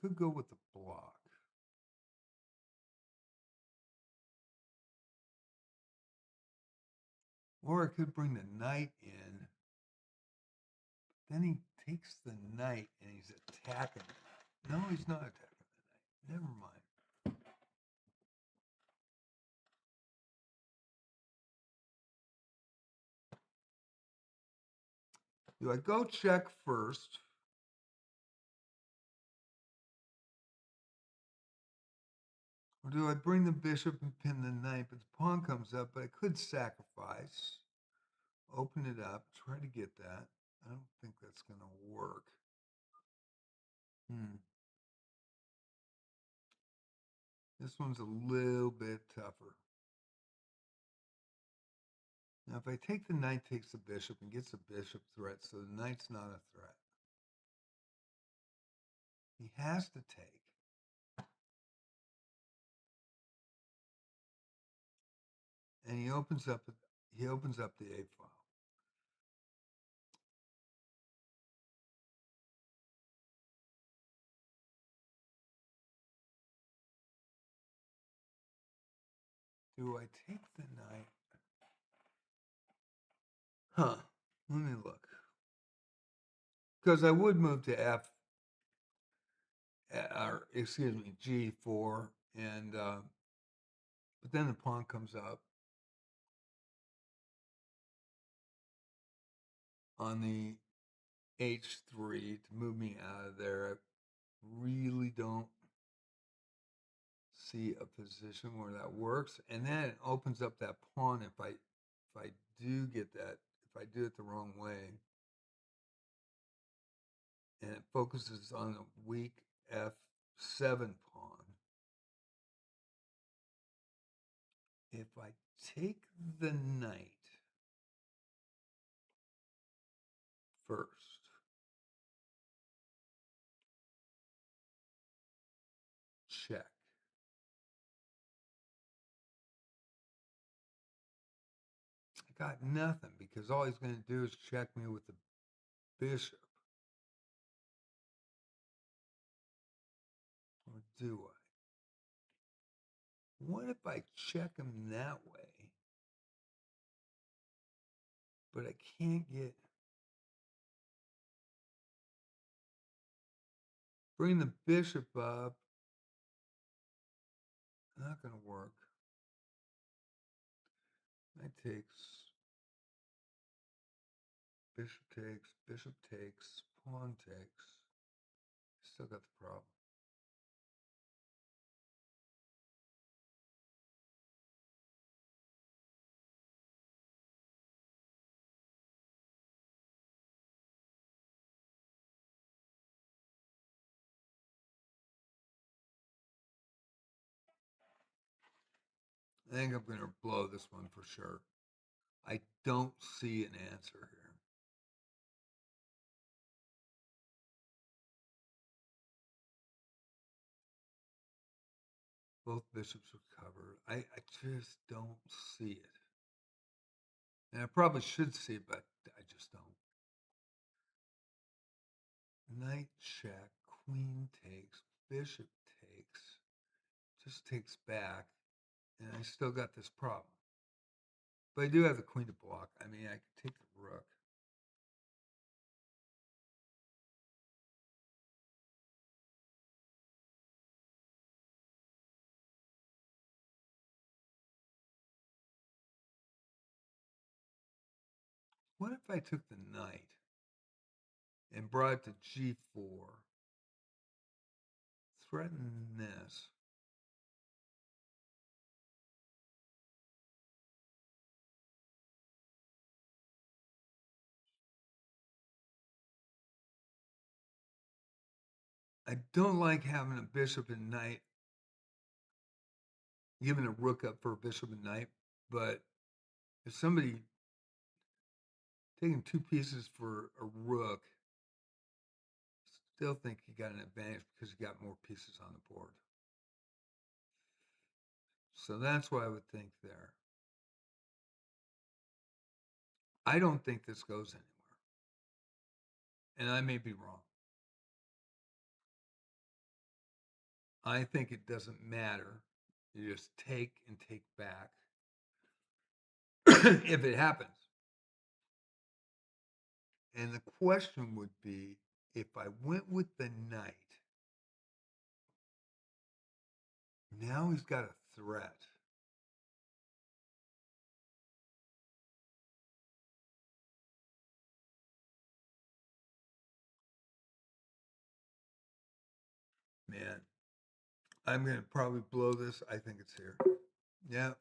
Speaker 1: Could go with the block. Or I could bring the knight in. Then he takes the knight and he's attacking it. No, he's not attacking the knight. Never mind. Do I go check first? Or do I bring the bishop and pin the knight, but the pawn comes up, but I could sacrifice, open it up, try to get that. I don't think that's going to work. This one's a little bit tougher. Now, if I take the knight, takes the bishop, and gets a bishop threat, so the knight's not a threat. He has to take. And he opens up the A file. Do I take the knight? Huh. Let me look. Because I would move to F, or excuse me, G4, and but then the pawn comes up on the H3 to move me out of there. I really don't see a position where that works, and then it opens up that pawn if I do get that, if I do it the wrong way, and it focuses on a weak F7 pawn. If I take the knight first, check. I got nothing because all he's going to do is check me with the bishop. Or do I? What if I check him that way, but I can't get... Bring the bishop up. Not going to work. Knight takes. Bishop takes, pawn takes. Still got the problem. I think I'm going to blow this one for sure. I don't see an answer here. Both bishops are covered. I just don't see it. And I probably should see it, but I just don't. Knight check, queen takes, bishop takes, just takes back, and I still got this problem. But I do have the queen to block. I mean, I could take the rook. What if I took the knight and brought it to g4? Threaten this. I don't like having a bishop and knight, giving a rook up for a bishop and knight, but if somebody taking two pieces for a rook, still think you got an advantage because you got more pieces on the board. So that's what I would think there. I don't think this goes anywhere. And I may be wrong. I think it doesn't matter. You just take and take back if it happens. And the question would be, if I went with the knight, now he's got a threat. Man, I'm going to probably blow this. I think it's here. Yeah.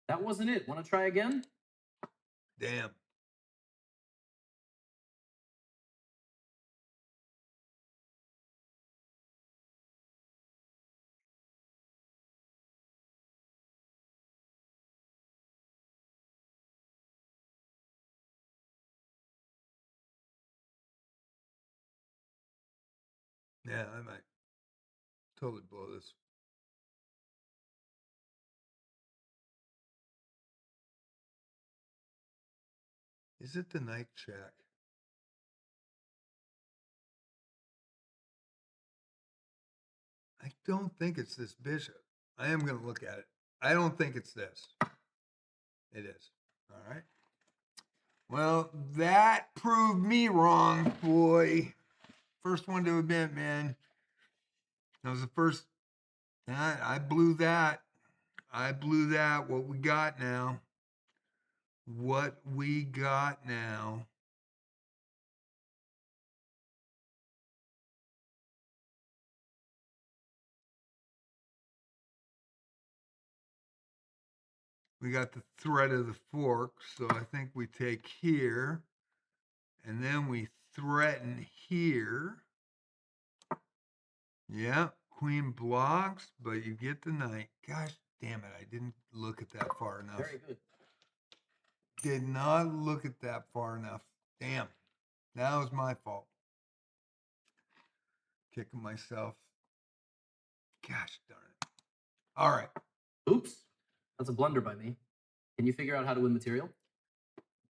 Speaker 2: That wasn't it. Want to try again?
Speaker 1: Damn. Yeah, I might totally blow this. Is it the knight check? I don't think it's this bishop. I am going to look at it. I don't think it's this. It is. All right. Well, that proved me wrong, boy. First one to admit, man. That was the first. I blew that. I blew that. What we got now? What we got now? We got the threat of the fork, so I think we take here, and then we threaten here. Yeah, queen blocks, but you get the knight. Gosh damn it, I didn't look at that far enough.
Speaker 2: Very good.
Speaker 1: Did not look at that far enough. Damn, that was my fault. Kicking myself. Gosh darn it. All right.
Speaker 2: Oops. That's a blunder by me. Can you figure out how to win material?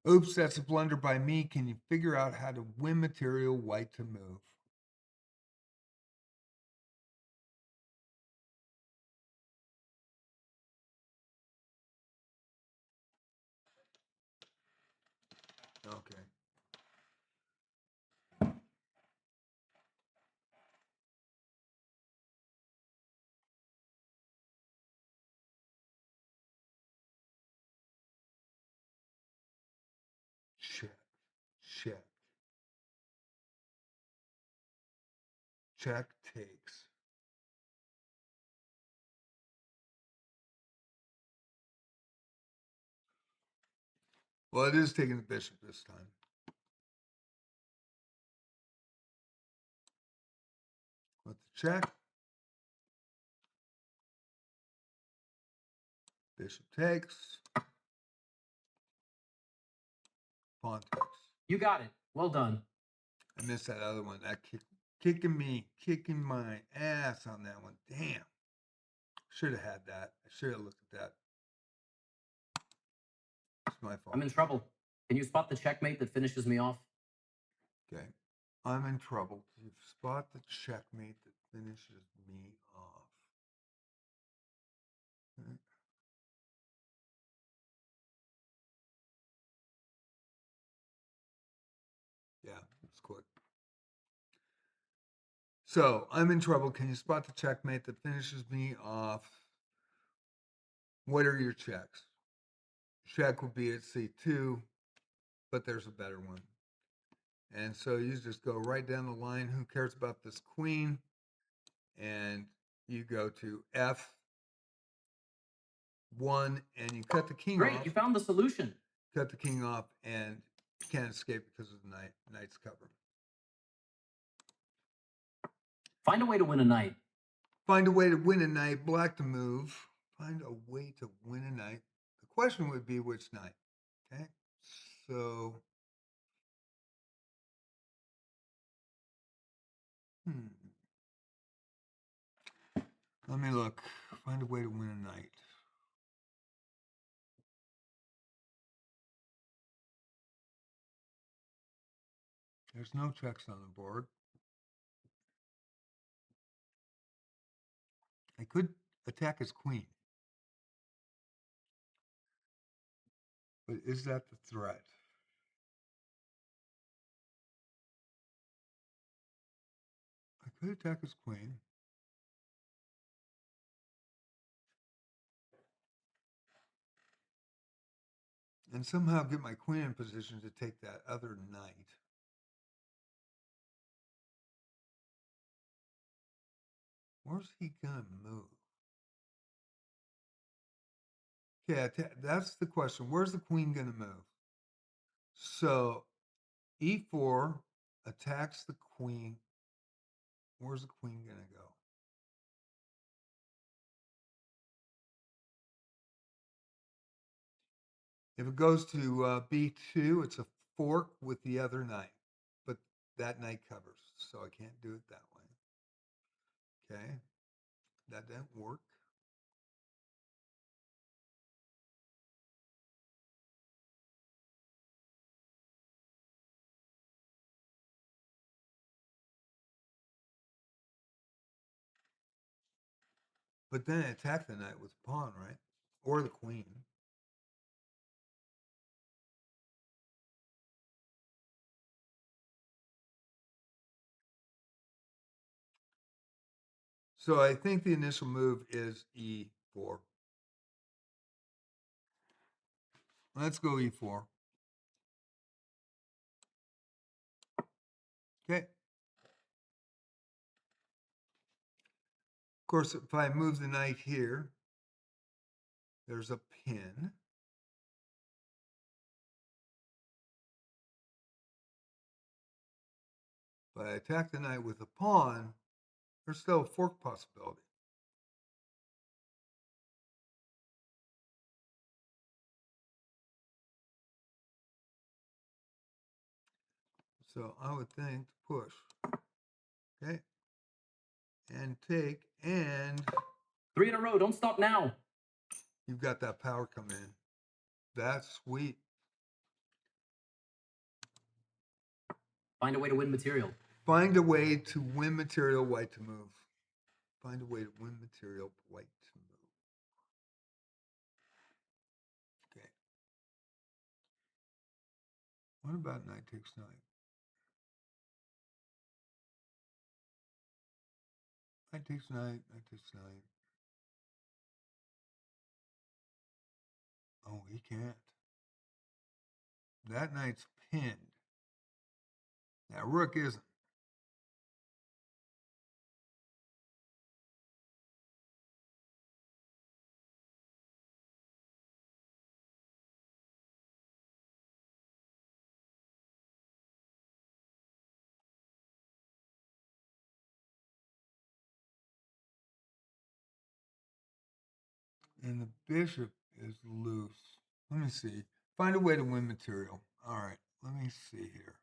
Speaker 1: Oops, that's a blunder by me. Can you figure out how to win material white to move? Okay. Check. Check. Check takes. Well, it is taking the bishop this time. With the check. Bishop takes. Pawn takes.
Speaker 2: You got it. Well done.
Speaker 1: I missed that other one. That kicking my ass on that one. Damn. Should have had that. I should have looked at that. It's my fault.
Speaker 2: I'm in trouble. Can you spot the checkmate that finishes me off?
Speaker 1: Okay. I'm in trouble. You spot the checkmate that finishes me off. Okay. Yeah, it's quick. So I'm in trouble. Can you spot the checkmate that finishes me off? What are your checks? Check would be at C2, but there's a better one. And so you just go right down the line. Who cares about this queen? And you go to F1 and you cut the king
Speaker 2: Great,
Speaker 1: off.
Speaker 2: you found the solution.
Speaker 1: Cut the king off and you can't escape because of the knight's cover.
Speaker 2: Find a way to win a knight.
Speaker 1: Find a way to win a knight. Black to move. Find a way to win a knight. The question would be which knight. Okay. So, let me look. Find a way to win a knight. There's no checks on the board. I could attack his queen. But is that the threat? I could attack his queen. And somehow get my queen in position to take that other knight. Where's he gonna move? Yeah, that's the question. Where's the queen gonna move? So E4 attacks the queen. Where's the queen gonna go? If it goes to B2, it's a fork with the other knight, but that knight covers, so I can't do it that way. Okay, that didn't work. But then I attack the knight with the pawn, right? Or the queen. So I think the initial move is E4. Let's go E4. Okay. Of course, if I move the knight here, there's a pin. If I attack the knight with a pawn, there's still a fork possibility. So I would think to push. Okay. And take, and
Speaker 2: 3 in a row. Don't stop now.
Speaker 1: you've got that power come in. That's sweet.
Speaker 2: Find a way to win material.
Speaker 1: Find a way to win material, white to move. Find a way to win material, white to move. Okay. What about knight takes knight? Knight takes knight, knight takes knight. Oh, he can't. That knight's pinned. That rook isn't. And the bishop is loose. Let me see. Find a way to win material. All right, let me see here.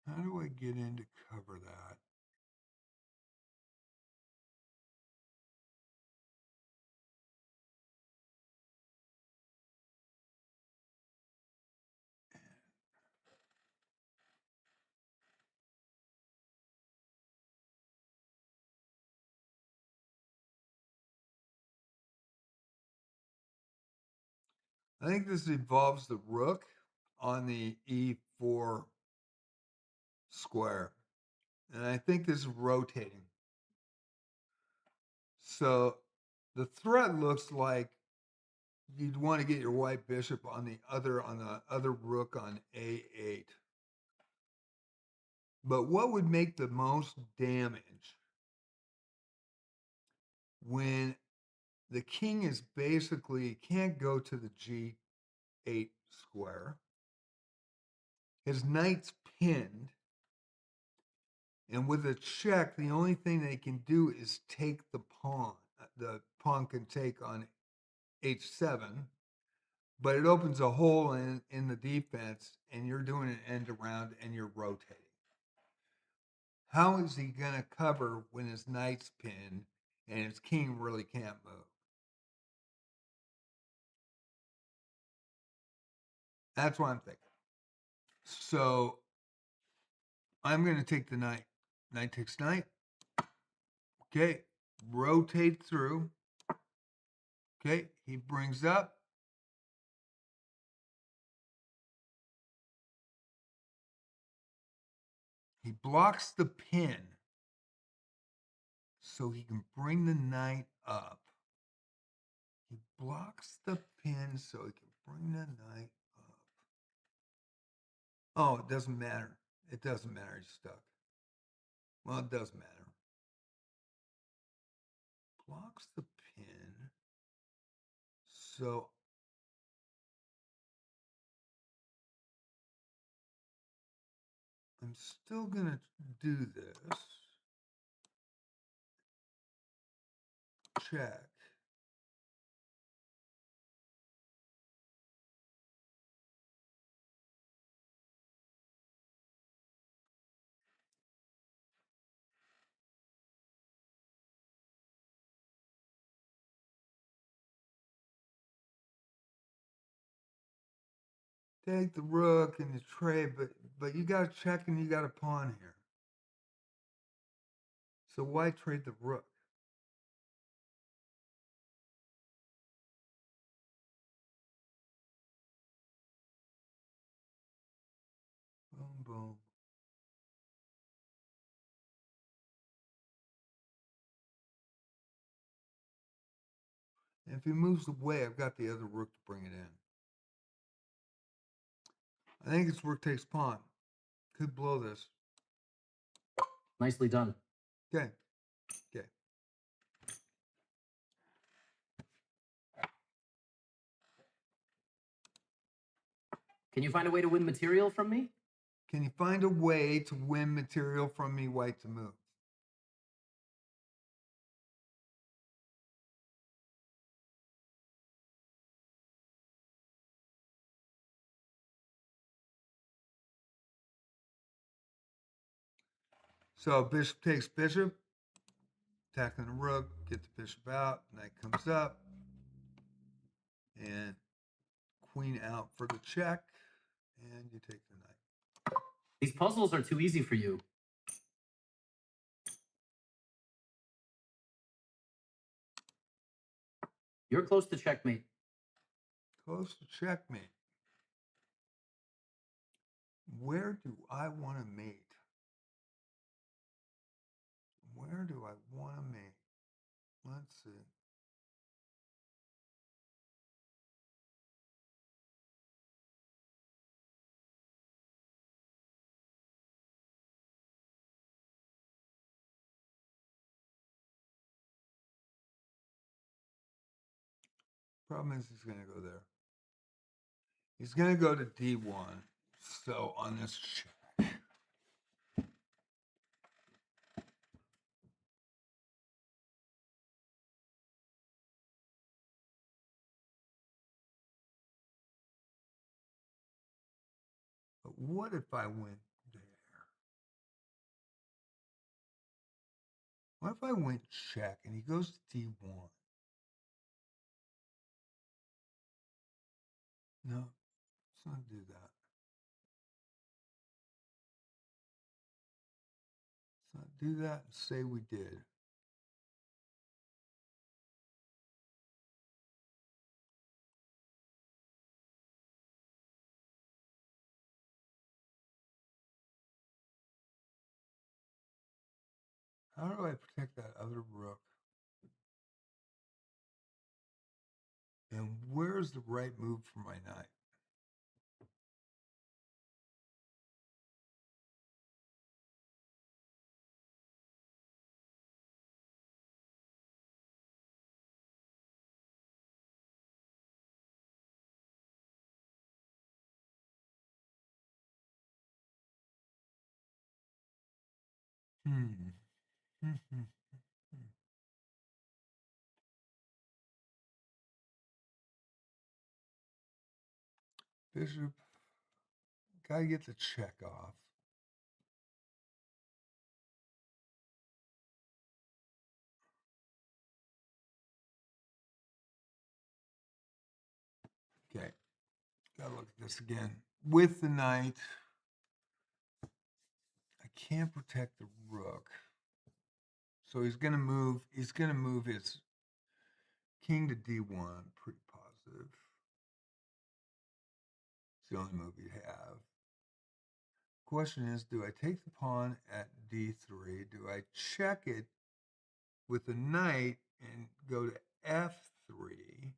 Speaker 1: How do I get in to cover that? I think this involves the rook on the e4 square. And I think this is rotating. So the threat looks like you'd want to get your white bishop on the other rook on a8. But what would make the most damage when the king is basically can't go to the g8 square? His knight's pinned, and with a check, the only thing they can do is take the pawn. The pawn can take on h7, but it opens a hole in the defense, and you're doing an end around and you're rotating. How is he going to cover when his knight's pinned and his king really can't move? That's what I'm thinking. So I'm going to take the knight. Knight takes knight. Okay, rotate through. Okay, he brings up. He blocks the pin so he can bring the knight up. He blocks the pin so he can bring the knight up. Oh, it doesn't matter. It doesn't matter. He's stuck. Well, it does matter. Blocks the pin. So I'm still going to do this. Check. Take the rook and the trade, but you got to check and you got a pawn here. So why trade the rook? Boom, boom. And if he moves away, I've got the other rook to bring it in. I think it's rook takes pawn. Could blow this.
Speaker 2: Nicely done.
Speaker 1: Okay. Okay.
Speaker 2: Can you find a way to win material from me?
Speaker 1: Can you find a way to win material from me, white to move? So bishop takes bishop, attacking the rook, get the bishop out, knight comes up, and queen out for the check, and you take the knight.
Speaker 2: These puzzles are too easy for you. You're close to checkmate.
Speaker 1: Close to checkmate. Where do I want to mate? Where do I want to mate? Let's see. Problem is he's going to go there. He's going to go to D1. So on this check. But what if I went there? What if I went check and he goes to D1? No, let's not do that. Let's not do that and say we did. How do I protect that other rook? And where's the right move for my knight? Bishop, gotta get the check off. Okay, gotta look at this again. With the knight, I can't protect the rook. So he's gonna move his king to d1, pretty positive. It's the only move you have. Question is, do I take the pawn at d3? Do I check it with the knight and go to f3?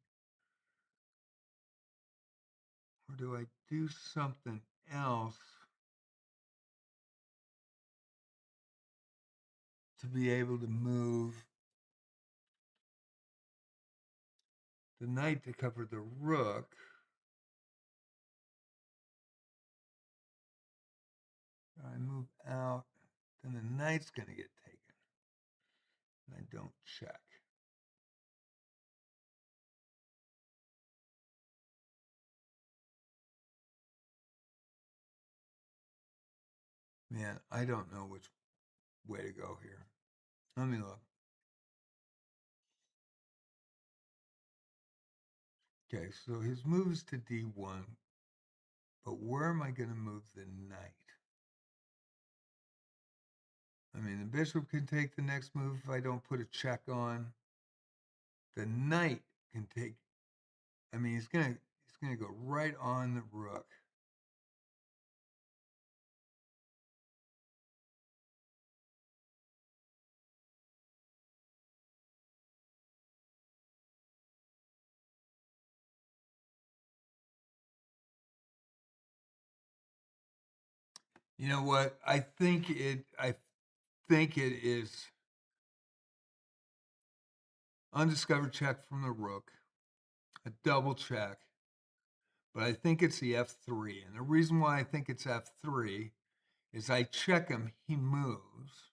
Speaker 1: Or do I do something else to be able to move the knight to cover the rook? I move out, then the knight's going to get taken. And I don't check. Man, I don't know which way to go here. Let me look. Okay, so his move is to d1, but where am I going to move the knight? I mean, the bishop can take the next move if I don't put a check on. The knight can take. I mean, he's gonna go right on the rook. You know what? I think it is undiscovered check from the rook, a double check, but I think it's the f3. And the reason why I think it's f3 is I check him, he moves,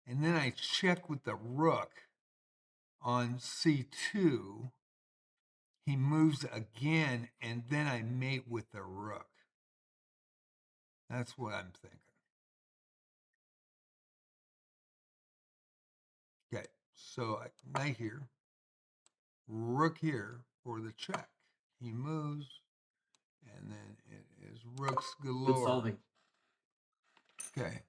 Speaker 1: and then I check with the rook on c2, he moves again, and then I mate with the rook. That's what I'm thinking. Okay, so knight here, rook here for the check. He moves, and then it is rooks galore.
Speaker 2: Good solving.
Speaker 1: Okay.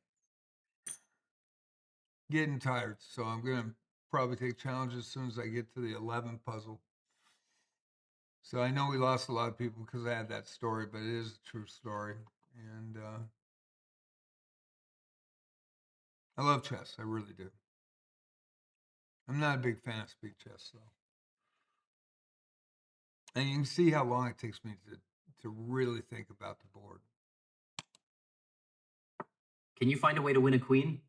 Speaker 1: Getting tired, so I'm going to probably take challenges as soon as I get to the 11 puzzle. So I know we lost a lot of people because I had that story, but it is a true story. And I love chess. I really do. I'm not a big fan of speed chess, though. And you can see how long it takes me to really think about the board.
Speaker 2: Can you find a way to win a queen?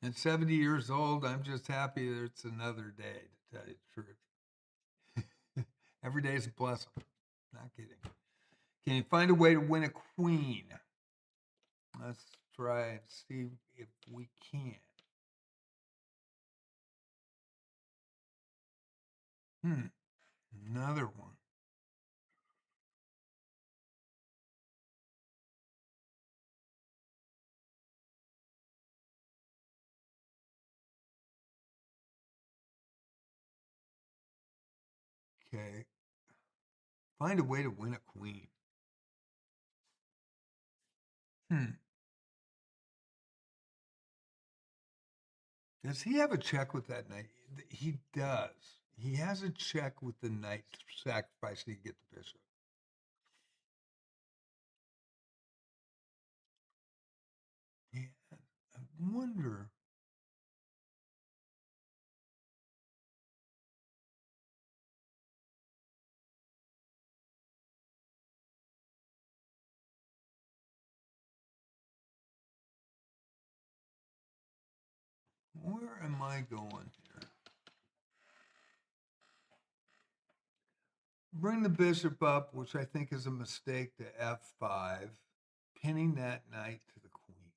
Speaker 1: At 70 years old, I'm just happy that it's another day, to tell you the truth. Every day is a blessing. Not kidding. Can you find a way to win a queen? Let's try and see if we can. Another one. Okay. Find a way to win a queen. Does he have a check with that knight? He does. He has a check with the knight sacrificing to get the bishop. Yeah, wonder. Where am I going here? Bring the bishop up, which I think is a mistake, to f5, pinning that knight to the queen.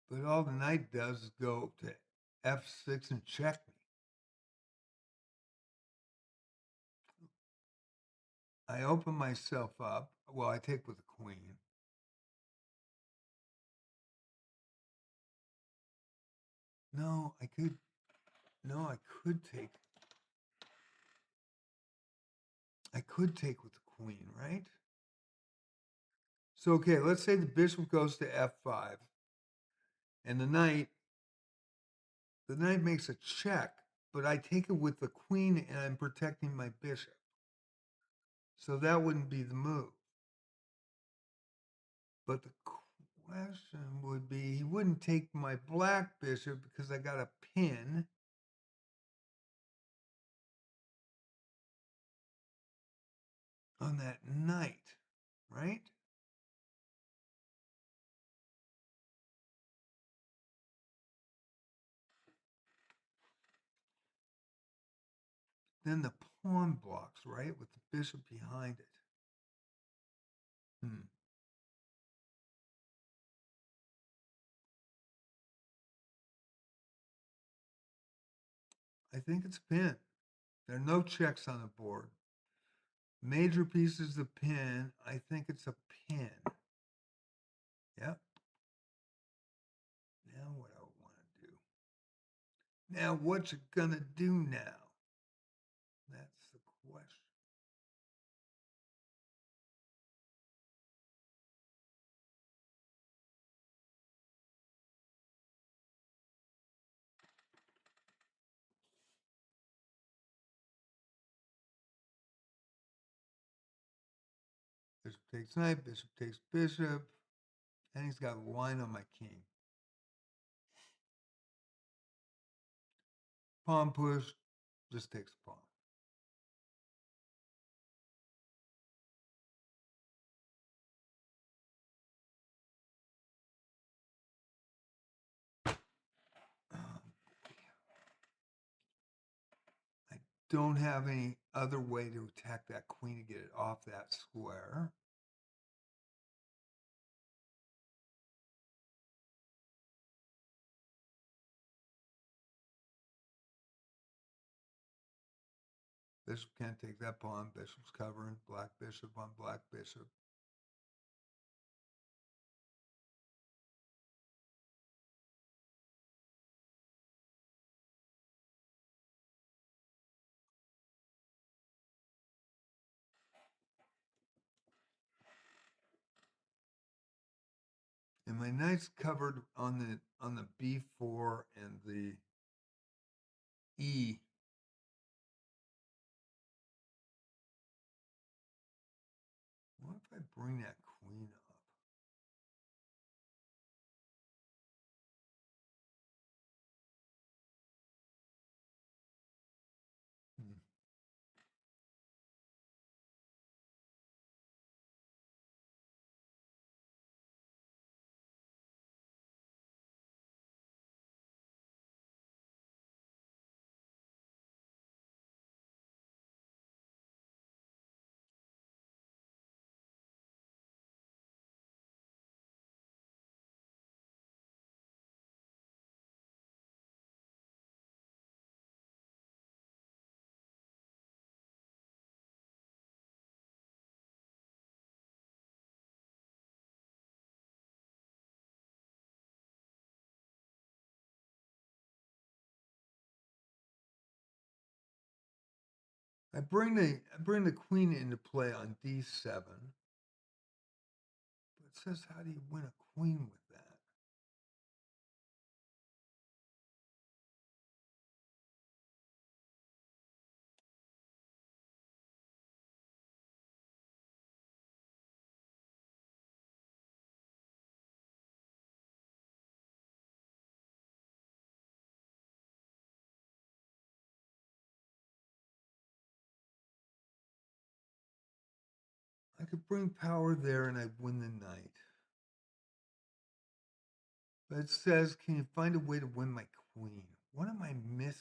Speaker 1: But all the knight does is go to f6 and check me. I open myself up. Well, I take with the queen. No, I could. No, I could take. I could take with the queen, right? So, okay, let's say the bishop goes to f5, and the knight makes a check, but I take it with the queen, and I'm protecting my bishop. So that wouldn't be the move. But the question would be, he wouldn't take my black bishop because I got a pin. On that knight, right? Then the pawn blocks, right, with the bishop behind it. I think it's a pin. There are no checks on the board. Major pieces of pin. I think it's a pin. Yep. Now what I want to do. Now what you gonna do now? That's the question. Bishop takes knight, bishop takes bishop, and he's got a line on my king. Pawn push, just takes a pawn. I don't have any other way to attack that queen to get it off that square. Bishop can't take that pawn. Bishop's covering. Black bishop on black bishop. And my knight's covered on the b4 and the e. What if I bring that queen up? I bring the queen into play on d7. But it says, how do you win a queen with that? could bring power there and I'd win the knight. But it says, can you find a way to win my queen? What am I missing?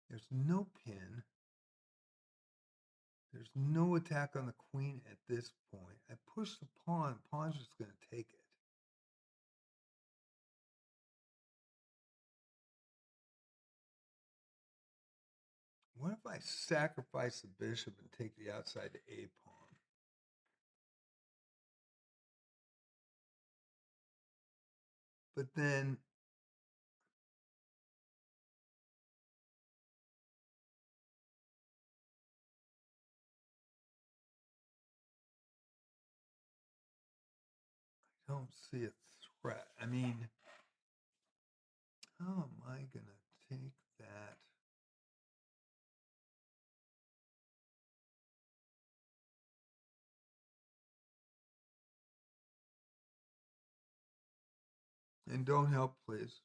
Speaker 1: There's no pin. There's no attack on the queen at this point. I push the pawn. Pawn's just going to take it. What if I sacrifice the bishop and take the outside A pawn? But then I don't see a threat. I mean, how am I going to take that? And don't help, please.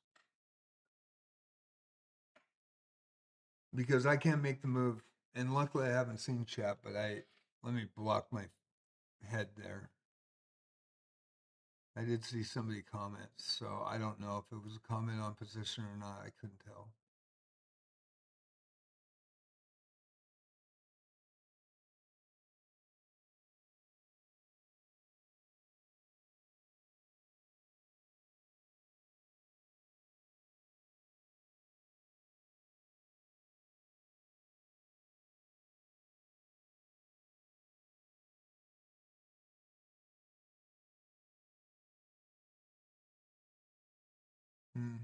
Speaker 1: Because I can't make the move. And luckily I haven't seen chat, but let me block my head there. I did see somebody comment, so I don't know if it was a comment on position or not. I couldn't tell. Hmm.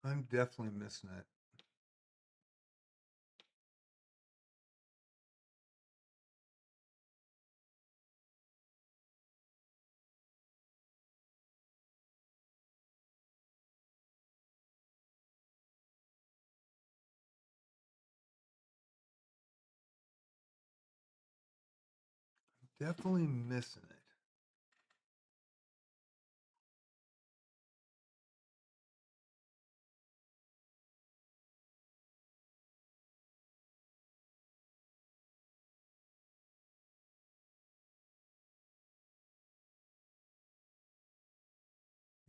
Speaker 1: I'm definitely missing it. Definitely missing it.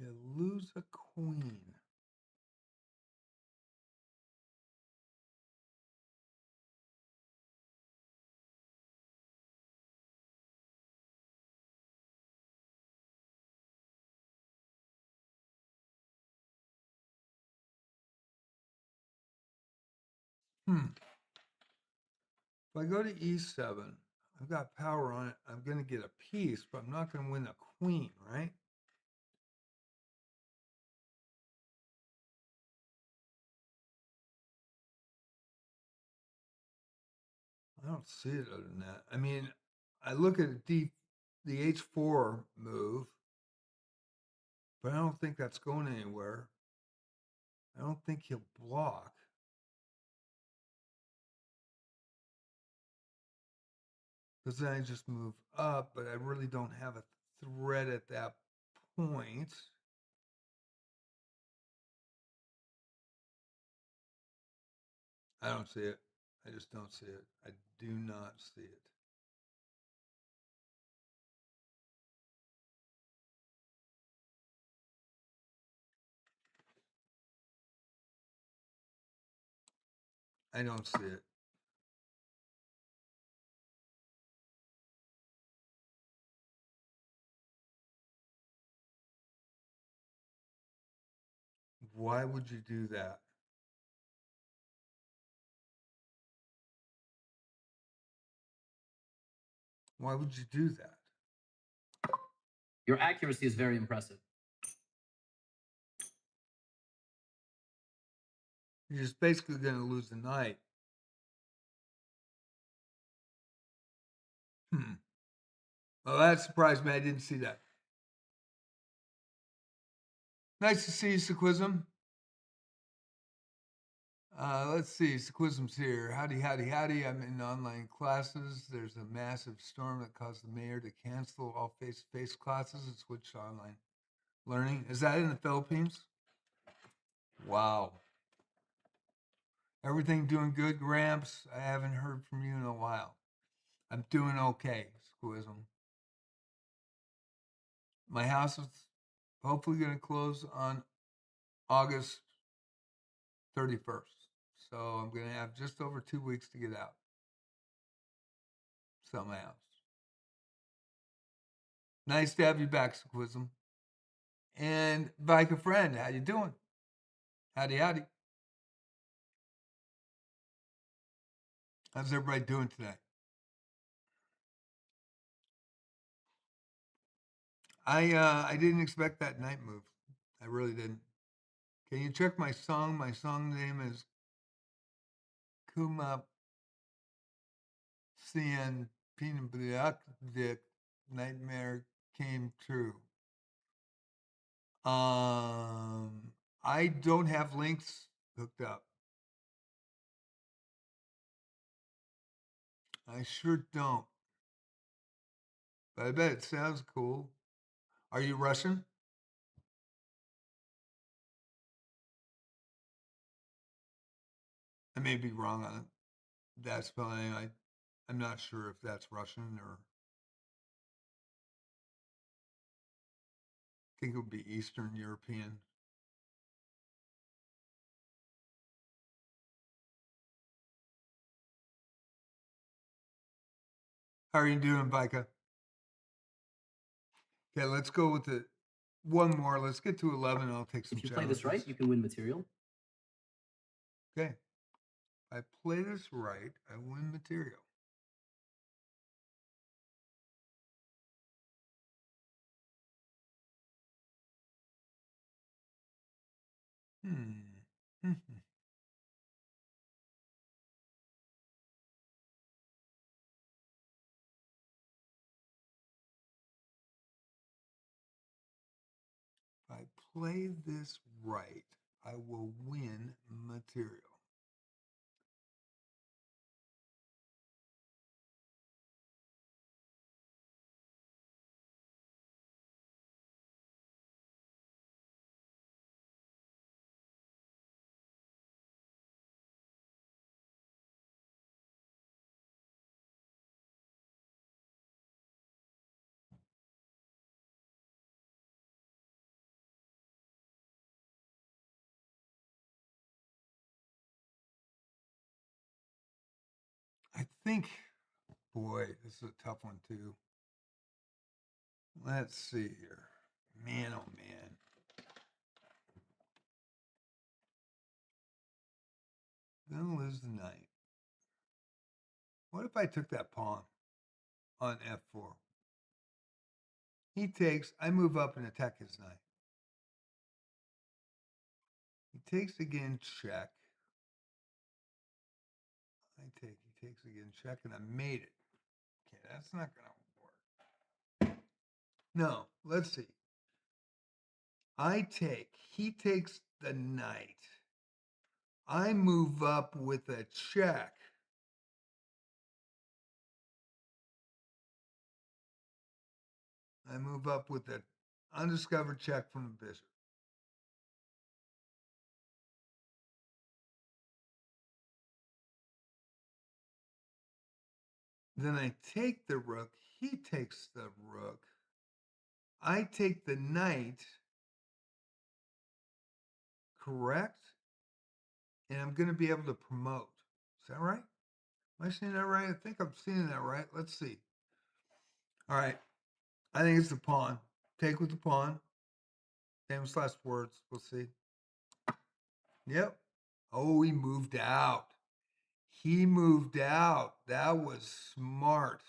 Speaker 1: You lose a queen. If I go to E7, I've got power on it. I'm going to get a piece, but I'm not going to win a queen, right? I don't see it other than that. I mean, I look at the H4 move, but I don't think that's going anywhere. I don't think he'll block. Because then I just move up, but I really don't have a threat at that point. I don't see it. I just don't see it. I do not see it. I don't see it. Why would you do that? Why would you do that?
Speaker 2: Your accuracy is very impressive.
Speaker 1: You're just basically going to lose the knight. Well, that surprised me. I didn't see that. Nice to see you, Sequism. Let's see. Sequism's here. Howdy, howdy, howdy. I'm in online classes. There's a massive storm that caused the mayor to cancel all face-to-face classes and switch to online learning. Is that in the Philippines? Wow. Everything doing good, Gramps? I haven't heard from you in a while. I'm doing okay, Squism. My house is hopefully going to close on August 31st. So I'm going to have just over 2 weeks to get out. Sell my house. Nice to have you back, Squism. And Vika friend, how you doing? Howdy, howdy. How's everybody doing today? I didn't expect that night move. I really didn't. Can you check my song? My song name is Kuma Cien Pinablik. The nightmare came true. I don't have links hooked up. I sure don't. But I bet it sounds cool. Are you Russian? I may be wrong on that spelling. I'm not sure if that's Russian or I think it would be Eastern European. How are you doing, Vika? Okay, let's go with the one more. Let's get to 11. I'll take some
Speaker 2: If you play
Speaker 1: challenges.
Speaker 2: this right, you can win material.
Speaker 1: Okay. If I play this right, I win material. If I play this right, I will win material. I think, boy, this is a tough one too. Let's see here. Man, oh man. Gonna lose the knight. What if I took that pawn on f4? He takes, I move up and attack his knight. He takes again, check. I take, he takes again, check, and I made it. Okay, that's not gonna work. No, let's see. I take, he takes the knight. I move up with a check. I move up with an undiscovered check from the bishop. Then I take the rook. He takes the rook. I take the knight. Correct? And I'm going to be able to promote. Is that right? Am I seeing that right? I think I'm seeing that right. Let's see. All right. I think it's the pawn. Take with the pawn. Famous last words. We'll see. Yep. Oh, he moved out. He moved out. That was smart.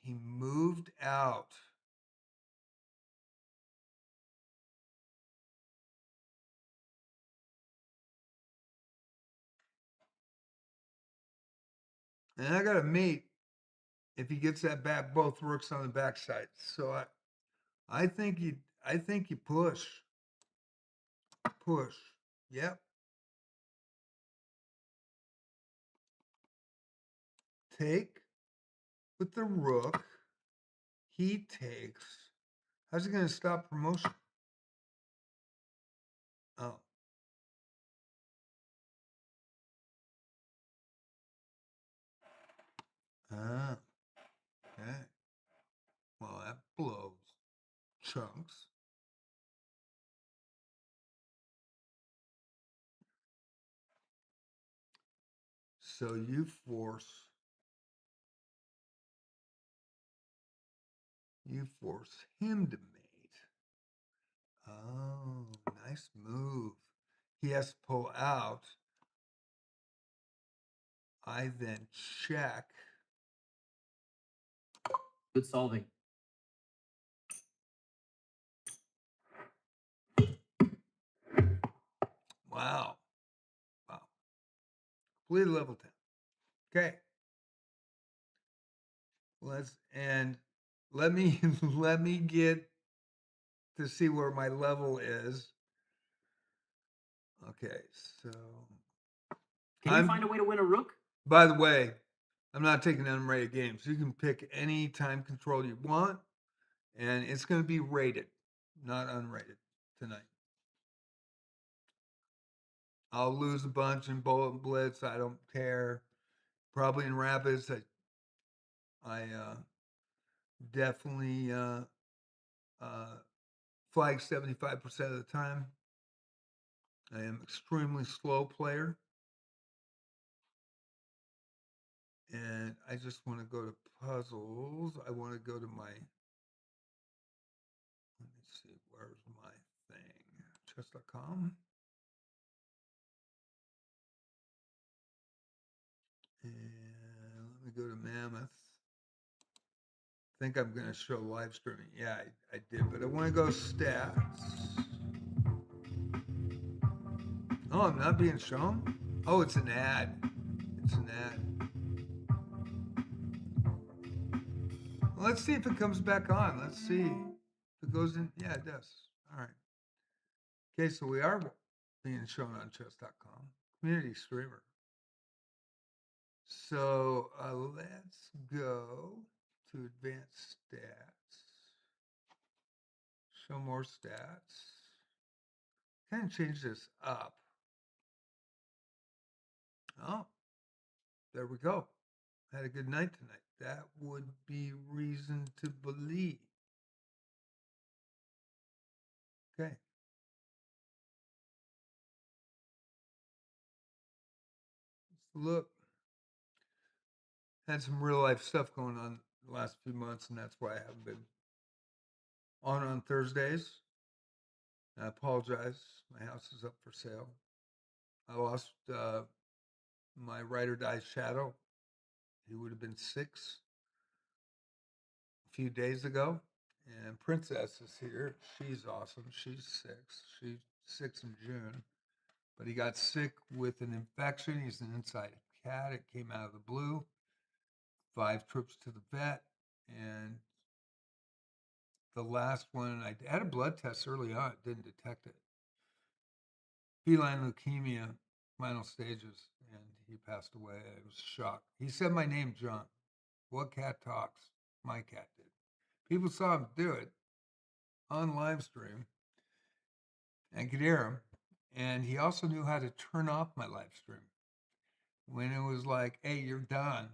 Speaker 1: He moved out. And I got a mate if he gets that back, both rooks on the backside. So I think you push. Push. Yep. Take with the rook. He takes. How's he going to stop promotion? Oh. Ah. Okay. Well, that blows chunks. So you force him to mate. Oh, nice move. He has to pull out. I then check.
Speaker 2: Good solving.
Speaker 1: Wow. Wow. Completed level 10. Okay. Let me let me get to see where my level is. Okay, so
Speaker 2: Can you find a way to win a rook?
Speaker 1: by the way, I'm not taking unrated games. You can pick any time control you want, and it's going to be rated, not unrated tonight. I'll lose a bunch in Bullet and Blitz. I don't care. Probably in Rapids, I definitely flag 75% of the time. I am extremely slow player. And I just want to go to puzzles. I want to go to my, let me see, where's my thing? Chess.com. And let me go to Mammoth. I think I'm going to show live streaming. Yeah, I did, but I want to go stats. Oh, I'm not being shown? Oh, it's an ad. It's an ad. Well, let's see if it comes back on. Let's see if it goes in. Yeah, it does. All right. Okay, so we are being shown on chess.com. Community streamer. So let's go to advanced stats. Show more stats. Kind of change this up. Oh, there we go. Had a good night tonight. That would be reason to believe. Okay. Let's look. Had some real life stuff going on the last few months, and that's why I haven't been on Thursdays. I apologize. My house is up for sale. I lost my ride or die shadow. He would have been 6 a few days ago. And Princess is here. She's awesome. She's 6. She's 6 in June. But he got sick with an infection. He's an inside cat. It came out of the blue. 5 trips to the vet. And the last one, I had a blood test early on. It didn't detect it. Feline leukemia, final stages. And he passed away. I was shocked. He said my name, John. What cat talks? My cat did. People saw him do it on live stream and could hear him. And he also knew how to turn off my live stream. When it was like, hey, you're done,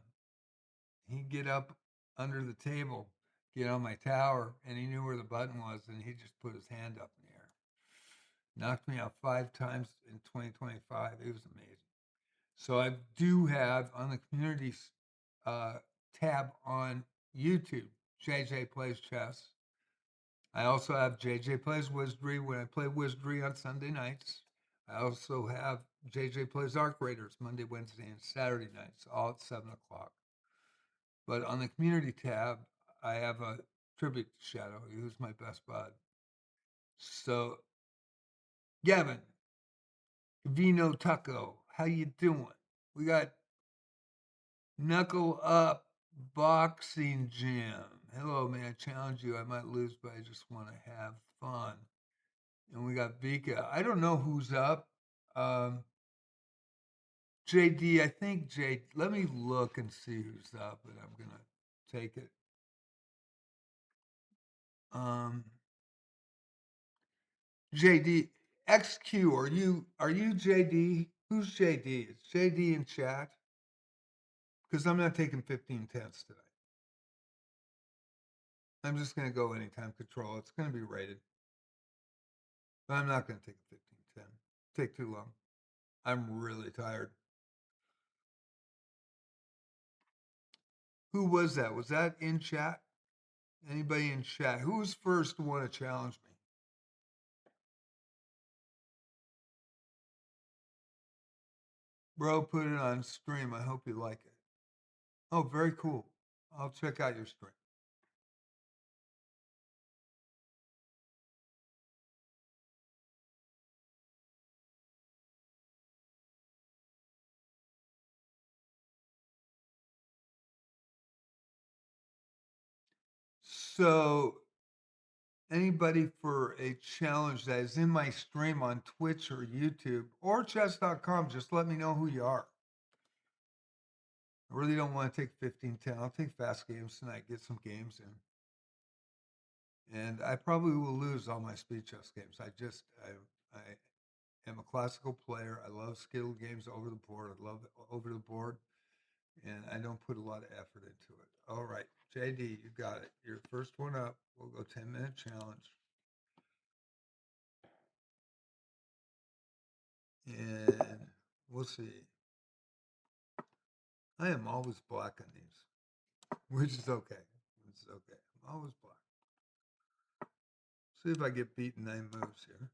Speaker 1: he'd get up under the table, get on my tower, and he knew where the button was, and he just put his hand up in the air. Knocked me out 5 times in 2025. It was amazing. So I do have on the community tab on YouTube, JJ Plays Chess. I also have JJ Plays Wizardry when I play Wizardry on Sunday nights. I also have JJ Plays Arc Raiders Monday, Wednesday, and Saturday nights, all at 7 o'clock. But on the community tab, I have a tribute to Shadow. He was my best bud. So, Gavin, Vino Taco, how you doing? We got Knuckle Up Boxing Gym. Hello, man. I challenge you. I might lose, but I just want to have fun. And we got Vika. I don't know who's up. JD, I think let me look and see who's up, and I'm gonna take it. JD, XQ, are you JD? Who's JD? Is JD in chat? Because I'm not taking 15/10s today. I'm just gonna go anytime control. It's gonna be rated. But I'm not gonna take a 15/10. Take too long. I'm really tired. Who was that? Was that in chat? Anybody in chat? Who was first to want to challenge me? Bro, put it on stream. I hope you like it. Oh, very cool. I'll check out your stream. So, anybody for a challenge that is in my stream on Twitch or YouTube or chess.com, just let me know who you are. I really don't want to take 15/10. I'll take fast games tonight, get some games in. And I probably will lose all my speed chess games. I am a classical player. I love skill games over the board. I love over the board, and I don't put a lot of effort into it. All right, JD, you got it. You're first one up. We'll go 10-minute challenge. And we'll see. I am always black on these, which is okay. It's okay. I'm always black. See if I get beaten 9 moves here.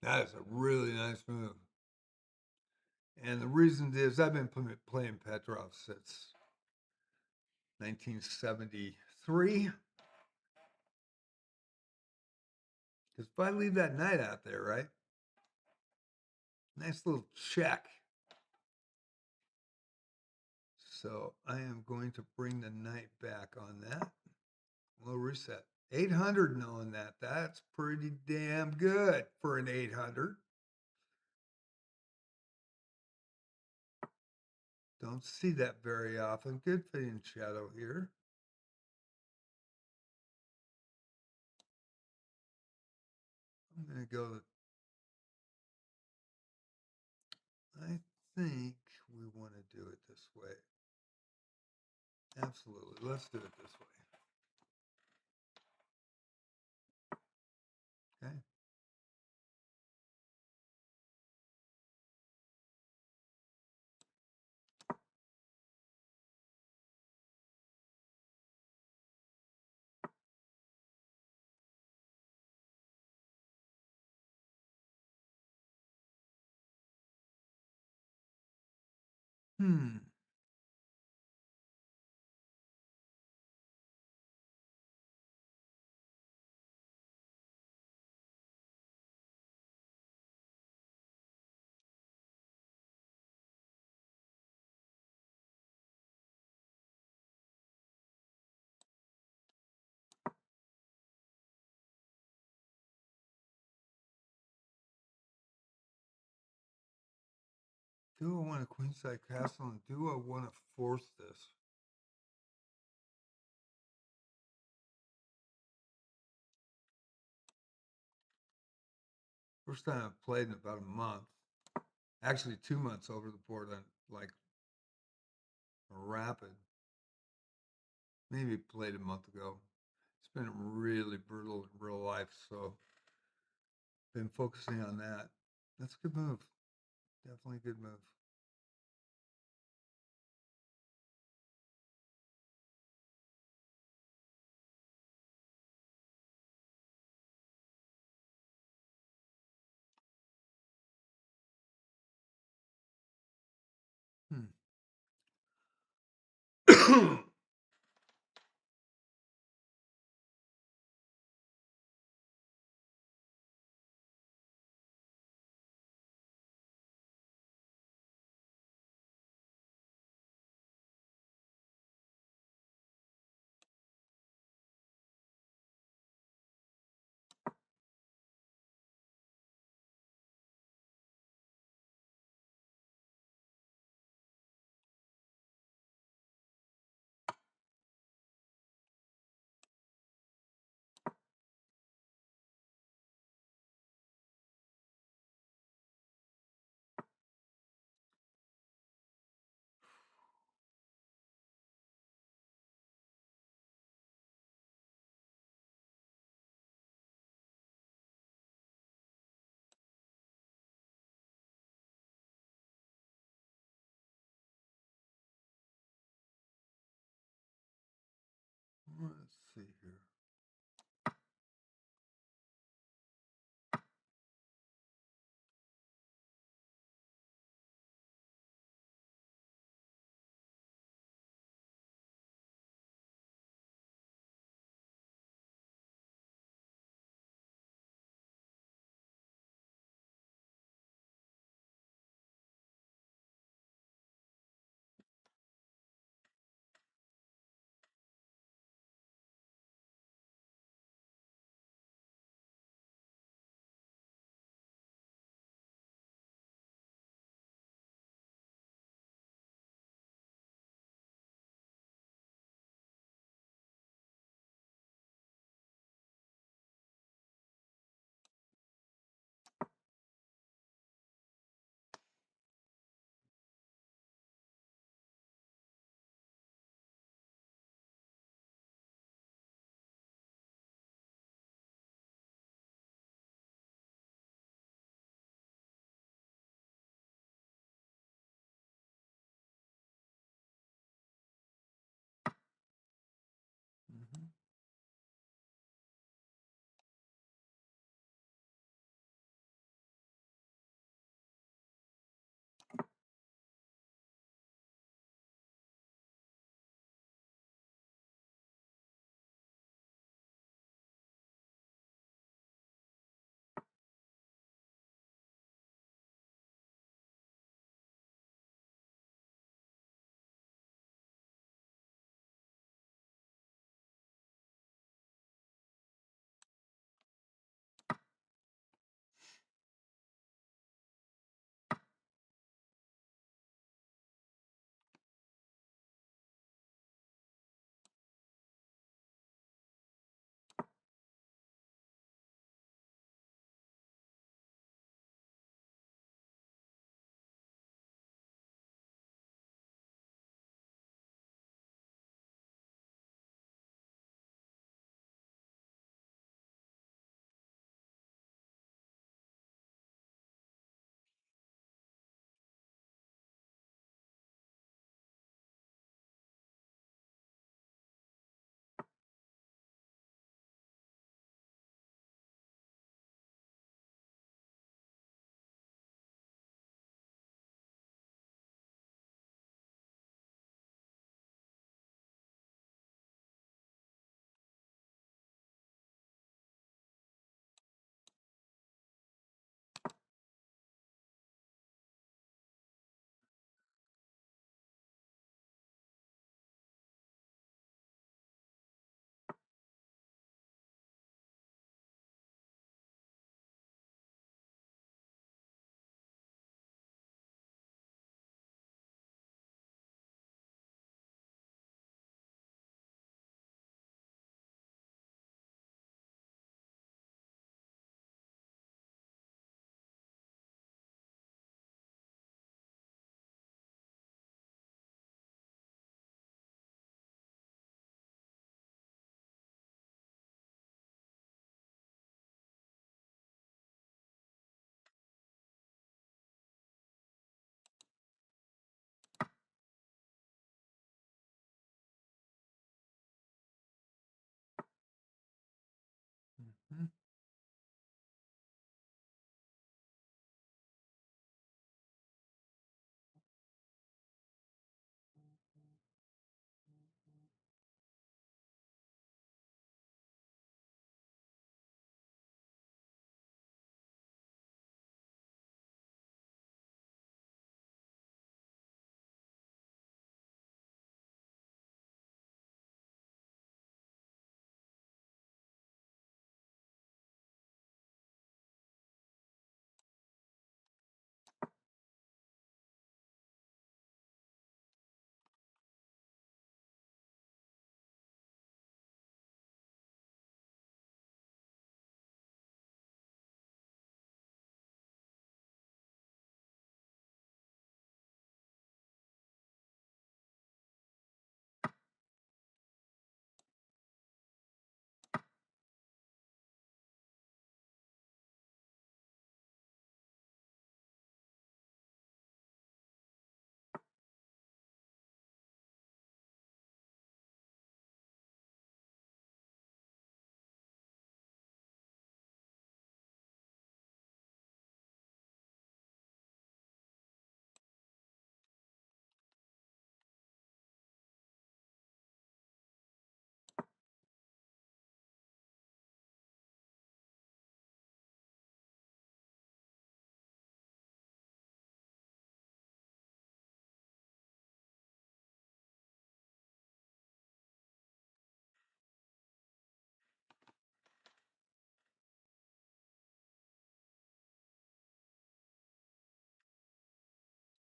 Speaker 1: That is a really nice move. And the reason is I've been playing Petrov since 1973. Because if I leave that knight out there, right? Nice little check. So I am going to bring the knight back on that. We'll reset. 800 knowing that. That's pretty damn good for an 800. Don't see that very often. Good fitting shadow here. I'm going to go. I think we want to do it this way. Absolutely. Let's do it this way. Okay. Do I want a queenside castle and do I want to force this? First time I've played in about a month. Actually, 2 months over the board on like rapid. Maybe played a month ago. It's been really brutal in real life, so been focusing on that. That's a good move. Definitely a good move.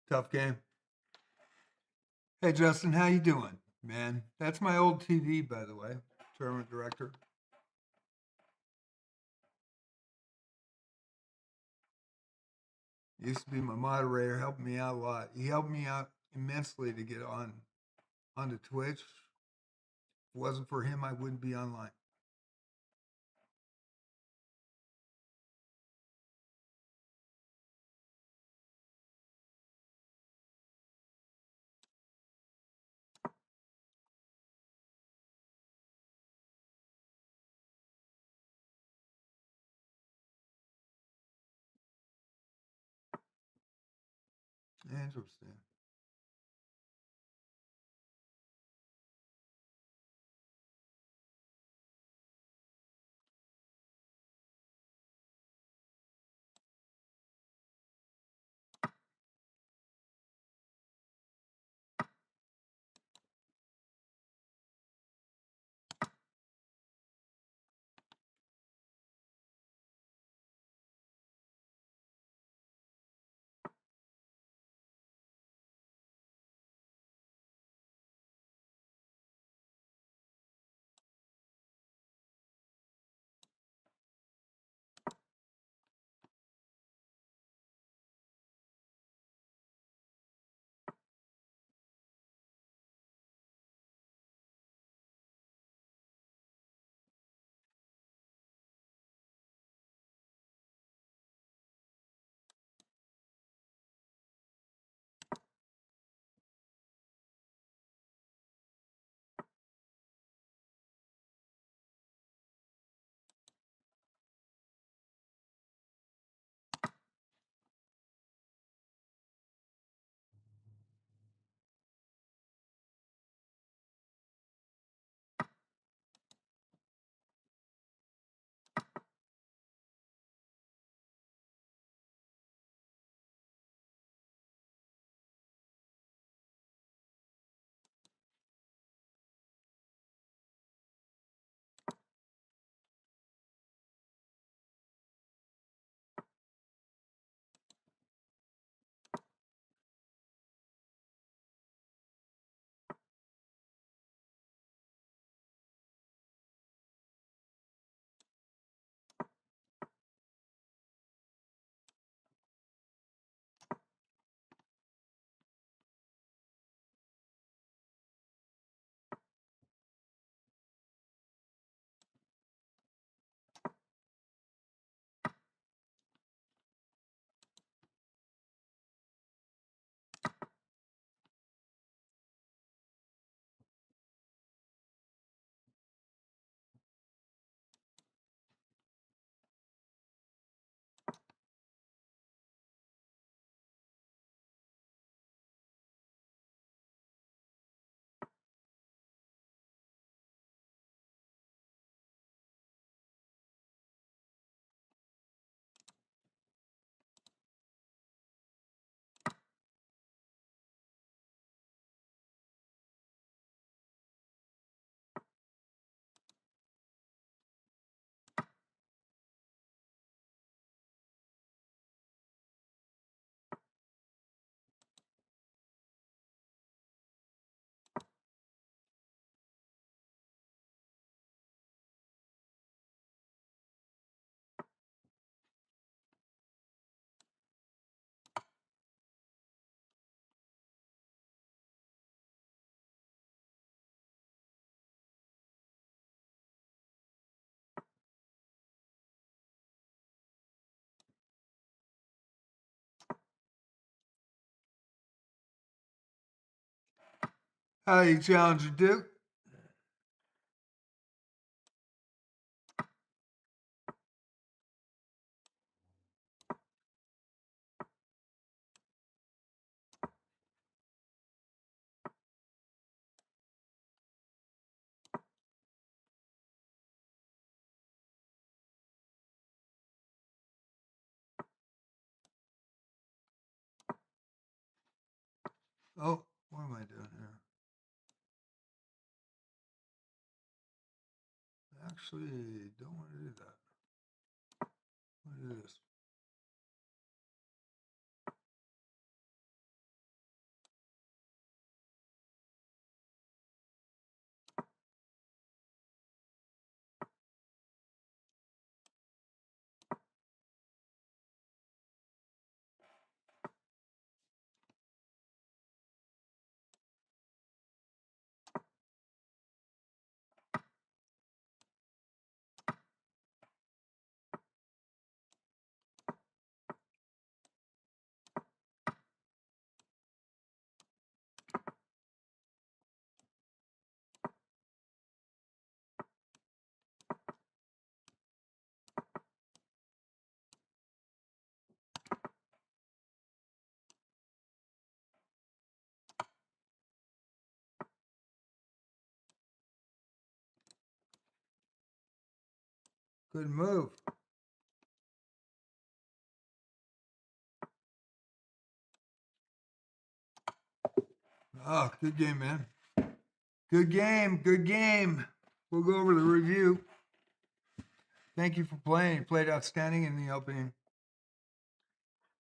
Speaker 1: Tough game. Hey Justin, how you doing, man? That's my old TV, by the way. Tournament director. Used to be my moderator, helped me out a lot. He helped me out immensely to get onto Twitch. If it wasn't for him, I wouldn't be online. Interesting. How you Challenger Duke? Oh, what am I doing here? Actually, don't want to do that. I want to do this. Good move. Oh, good game, man. Good game. Good game. We'll go over the review. Thank you for playing. You played outstanding in the opening.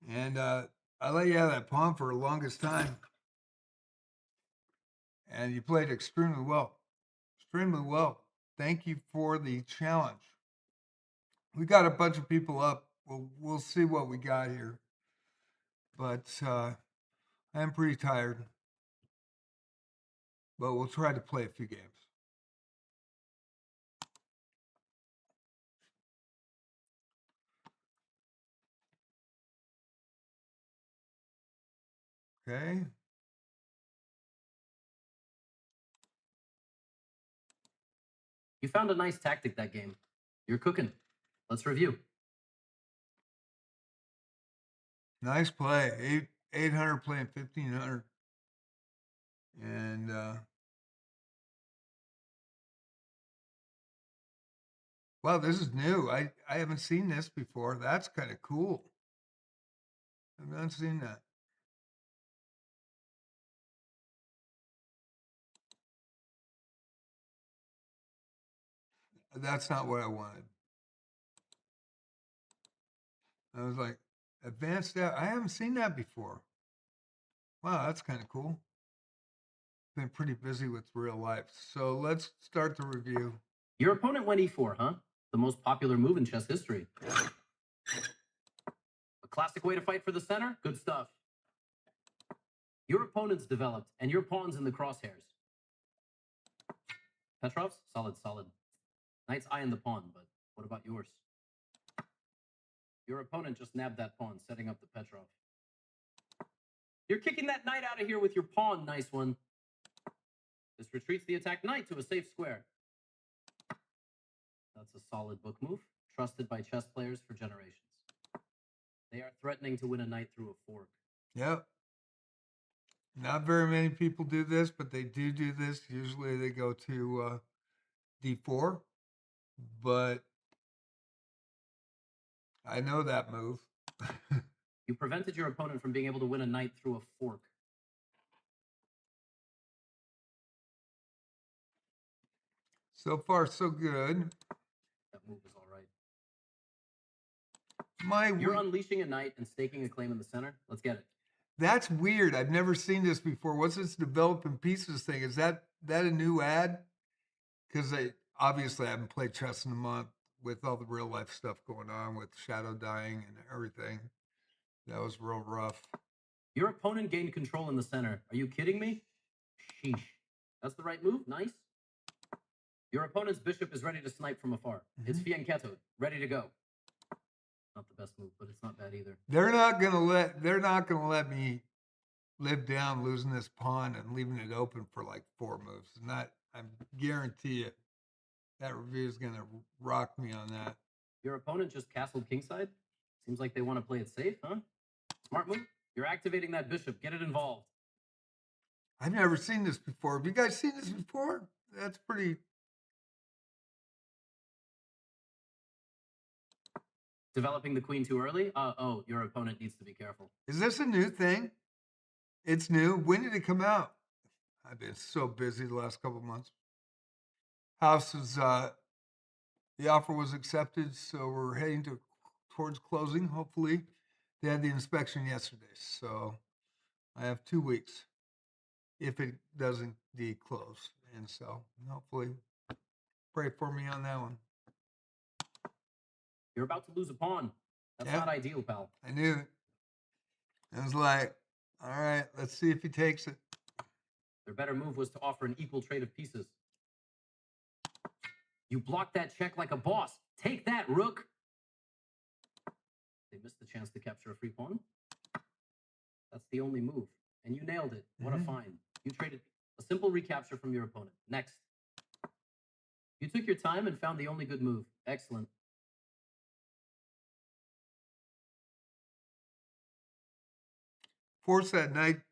Speaker 1: And I let you have that pawn for the longest time. And you played extremely well. Extremely well. Thank you for the challenge. We got a bunch of people up. We'll see what we got here. But I'm pretty tired. But we'll try to play a few games. Okay.
Speaker 2: You found a nice tactic that game. You're cooking. Let's review.
Speaker 1: Nice play. 800 playing 1500. And wow, this is new. I haven't seen this before. That's kind of cool. I've not seen that. That's not what I wanted. I was like, advanced out. I haven't seen that before. Wow, that's kind of cool. Been pretty busy with real life. So let's start the review.
Speaker 2: Your opponent went e4, huh? The most popular move in chess history. A classic way to fight for the center? Good stuff. Your opponent's developed, and your pawn's in the crosshairs. Petrov's? Solid, solid. Knight's eyeing the pawn, but what about yours? Your opponent just nabbed that pawn, setting up the Petrov. You're kicking that knight out of here with your pawn. Nice one. This retreats the attacked knight to a safe square. That's a solid book move, trusted by chess players for generations. They are threatening to win a knight through a fork.
Speaker 1: Yep. Not very many people do this, but they do this. Usually they go to d4, but I know that move.
Speaker 2: You prevented your opponent from being able to win a knight through a fork.
Speaker 1: So far, so good.
Speaker 2: That move is all right.
Speaker 1: You're
Speaker 2: unleashing a knight and staking a claim in the center. Let's get it.
Speaker 1: That's weird. I've never seen this before. What's this developing pieces thing? Is that a new ad? Because I haven't played chess in a month with all the real life stuff going on with shadow dying and everything. That was real rough.
Speaker 2: Your opponent gained control in the center. Are you kidding me? Sheesh. That's the right move. Nice. Your opponent's bishop is ready to snipe from afar. It's fianchettoed, ready to go. Not the best move, but it's not bad either.
Speaker 1: They're not gonna let me live down losing this pawn and leaving it open for like 4 moves. I guarantee you that review is gonna rock me on that.
Speaker 2: Your opponent just castled kingside? Seems like they want to play it safe, huh? Smart move. You're activating that bishop. Get it involved.
Speaker 1: I've never seen this before. Have you guys seen this before? That's pretty.
Speaker 2: Developing the queen too early? Oh, your opponent needs to be careful.
Speaker 1: Is this a new thing? It's new. When did it come out? I've been so busy the last couple of months. House is the offer was accepted, so we're heading towards closing. Hopefully, they had the inspection yesterday, so I have 2 weeks if it doesn't close, and so hopefully, pray for me on that one.
Speaker 2: You're about to lose a pawn. That's not ideal, pal.
Speaker 1: I knew it. I was like, all right, let's see if he takes it.
Speaker 2: Their better move was to offer an equal trade of pieces. You blocked that check like a boss. Take that, rook. They missed the chance to capture a free pawn. That's the only move. And you nailed it. What a find. You traded a simple recapture from your opponent. Next. You took your time and found the only good move. Excellent.
Speaker 1: Force that knight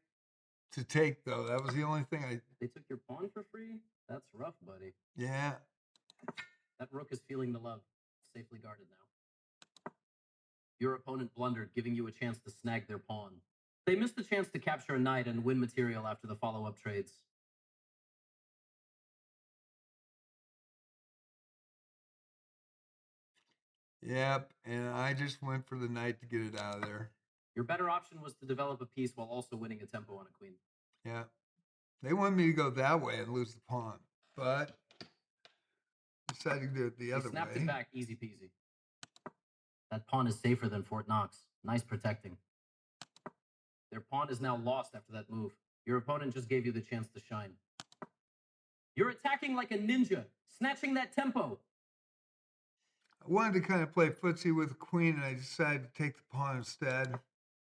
Speaker 1: to take, though. That was the only thing
Speaker 2: They took your pawn for free? That's rough, buddy.
Speaker 1: Yeah.
Speaker 2: That rook is feeling the love. safely guarded now. Your opponent blundered, giving you a chance to snag their pawn. They missed the chance to capture a knight and win material after the follow-up trades.
Speaker 1: Yep, and I just went for the knight to get it out of there.
Speaker 2: Your better option was to develop a piece while also winning a tempo on a queen.
Speaker 1: Yeah. They wanted me to go that way and lose the pawn, but decided to do it the other
Speaker 2: They snapped
Speaker 1: way.
Speaker 2: it back, easy peasy. That pawn is safer than Fort Knox. Nice protecting. Their pawn is now lost after that move. Your opponent just gave you the chance to shine. You're attacking like a ninja, snatching that tempo.
Speaker 1: I wanted to kind of play footsie with the queen, and I decided to take the pawn instead.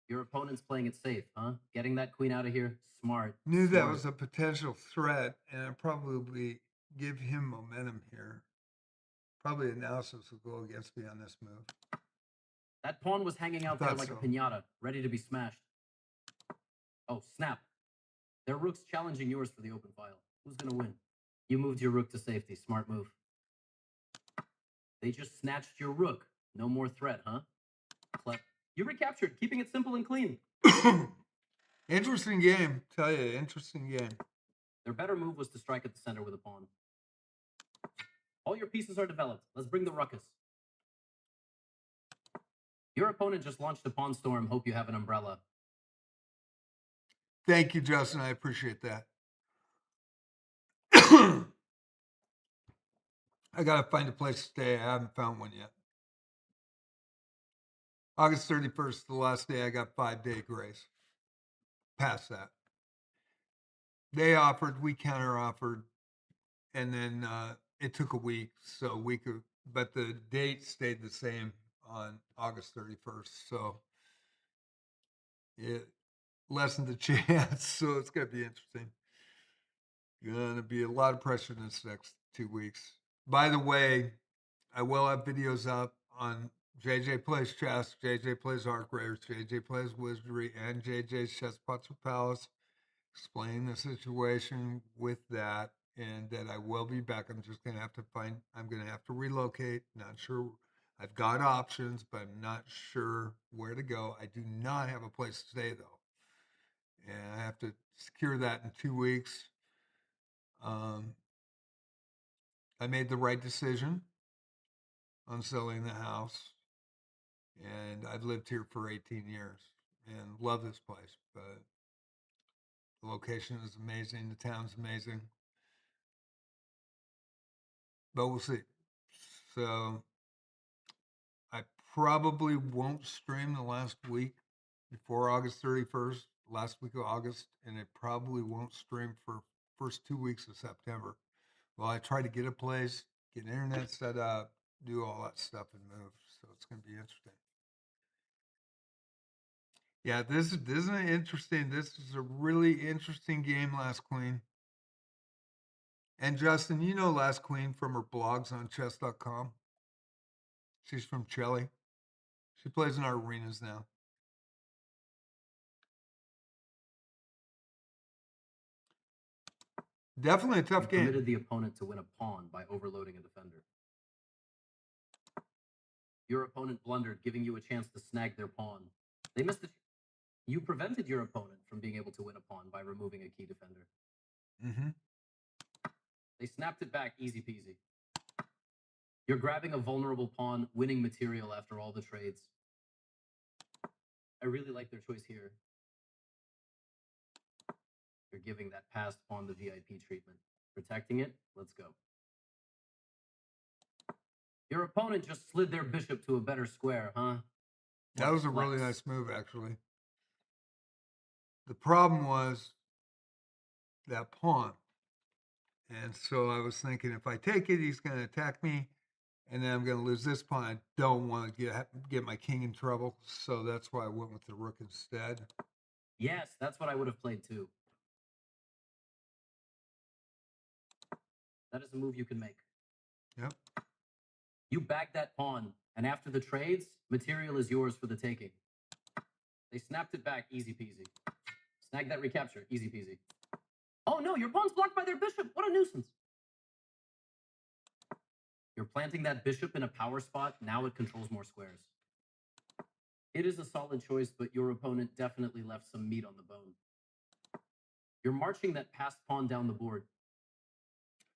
Speaker 2: Your opponent's playing it safe, huh? Getting that queen out of here, smart.
Speaker 1: Knew
Speaker 2: smart.
Speaker 1: that was a potential threat, and I'd probably give him momentum here. Probably analysis will go against me on this move.
Speaker 2: That pawn was hanging out there like
Speaker 1: so.
Speaker 2: a piñata, ready to be smashed. Oh, snap. Their rook's challenging yours for the open file. Who's going to win? You moved your rook to safety. Smart move. They just snatched your rook. No more threat, huh? You recaptured, keeping it simple and clean.
Speaker 1: Interesting game. Tell you, interesting game.
Speaker 2: Their better move was to strike at the center with a pawn. All your pieces are developed. Let's bring the ruckus. Your opponent just launched a pawn storm. Hope you have an umbrella.
Speaker 1: Thank you, Justin. I appreciate that. I got to find a place to stay. I haven't found one yet. August 31st, the last day I got 5-day grace. Past that. They offered, we counter offered, and then it took a week. But the date stayed the same on August 31st. So it lessened the chance. So it's going to be interesting. Going to be a lot of pressure in this next 2 weeks. By the way, I will have videos up on JJ Plays Chess, JJ Plays Arc Raiders, JJ Plays Wizardry, and JJ's Chess Pots with Palace, explaining the situation with that, and that I will be back. I'm going to have to relocate. Not sure. I've got options, but I'm not sure where to go. I do not have a place to stay, though. And I have to secure that in 2 weeks. I made the right decision on selling the house, and I've lived here for 18 years and love this place, but the location is amazing. The town's amazing, but we'll see. So I probably won't stream the last week before August 31st, last week of August, and it probably won't stream for first 2 weeks of September. Well, I try to get a place, get internet set up, do all that stuff and move. So it's going to be interesting. Yeah, this is interesting. This is a really interesting game, Last Queen. And Justin, you know Last Queen from her blogs on chess.com. She's from Chile. She plays in our arenas now. Definitely a tough game.
Speaker 2: Permitted the opponent to win a pawn by overloading a defender. Your opponent blundered, giving you a chance to snag their pawn. They missed it. You prevented your opponent from being able to win a pawn by removing a key defender.
Speaker 1: Mm-hmm.
Speaker 2: They snapped it back, easy peasy. You're grabbing a vulnerable pawn, winning material after all the trades. I really like their choice here. You're giving that passed pawn the VIP treatment. Protecting it, let's go. Your opponent just slid their bishop to a better square, huh?
Speaker 1: That was a really nice move, actually. The problem was that pawn. And so I was thinking, if I take it, he's going to attack me, and then I'm going to lose this pawn. I don't want to get my king in trouble, so that's why I went with the rook instead.
Speaker 2: Yes, that's what I would have played too. That is a move you can make.
Speaker 1: Yep.
Speaker 2: You bag that pawn, and after the trades, material is yours for the taking. They snapped it back, easy peasy. Snag that recapture, easy peasy. Oh no, your pawn's blocked by their bishop. What a nuisance. You're planting that bishop in a power spot. Now it controls more squares. It is a solid choice, but your opponent definitely left some meat on the bone. You're marching that passed pawn down the board.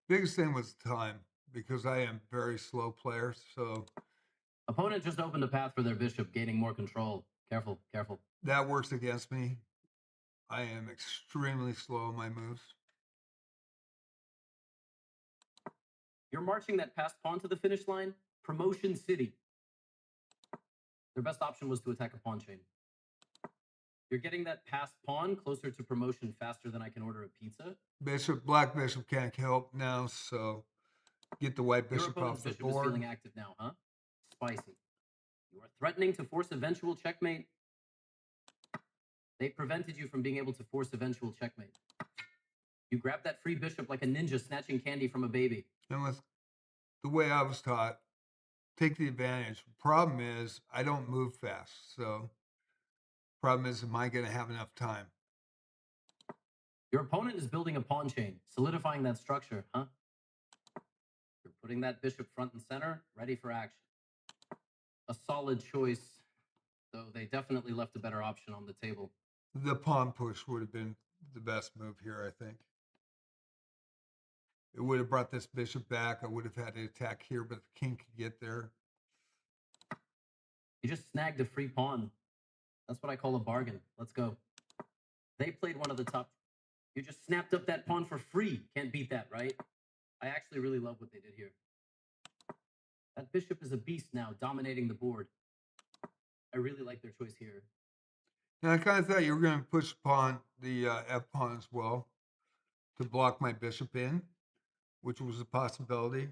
Speaker 1: Biggest thing was time, because I am very slow player, so
Speaker 2: Opponent just opened a path for their bishop, gaining more control. Careful, careful.
Speaker 1: that works against me. I am extremely slow in my moves.
Speaker 2: You're marching that passed pawn to the finish line. Promotion City. Their best option was to attack a pawn chain. You're getting that passed pawn closer to promotion faster than I can order a pizza.
Speaker 1: Black bishop can't help now, so get the white
Speaker 2: Your
Speaker 1: bishop
Speaker 2: opponent's
Speaker 1: off the
Speaker 2: bishop is
Speaker 1: board.
Speaker 2: feeling active now, huh? Spicy. You are threatening to force eventual checkmate. They prevented you from being able to force eventual checkmate. You grab that free bishop like a ninja snatching candy from a baby.
Speaker 1: And with the way I was taught, take the advantage. Problem is, I don't move fast, so problem is, am I going to have enough time?
Speaker 2: Your opponent is building a pawn chain, solidifying that structure, huh? You're putting that bishop front and center, ready for action. A solid choice, though they definitely left a better option on the table.
Speaker 1: The pawn push would have been the best move here, I think. It would have brought this bishop back. I would have had to attack here, but the king could get there.
Speaker 2: You just snagged a free pawn. That's what I call a bargain. Let's go. They played one of the top. You just snapped up that pawn for free. Can't beat that, right? I actually really love what they did here. That bishop is a beast now, dominating the board. I really like their choice here.
Speaker 1: Now, I kind of thought you were going to push pawn, the F pawn as well, to block my bishop in, which was a possibility.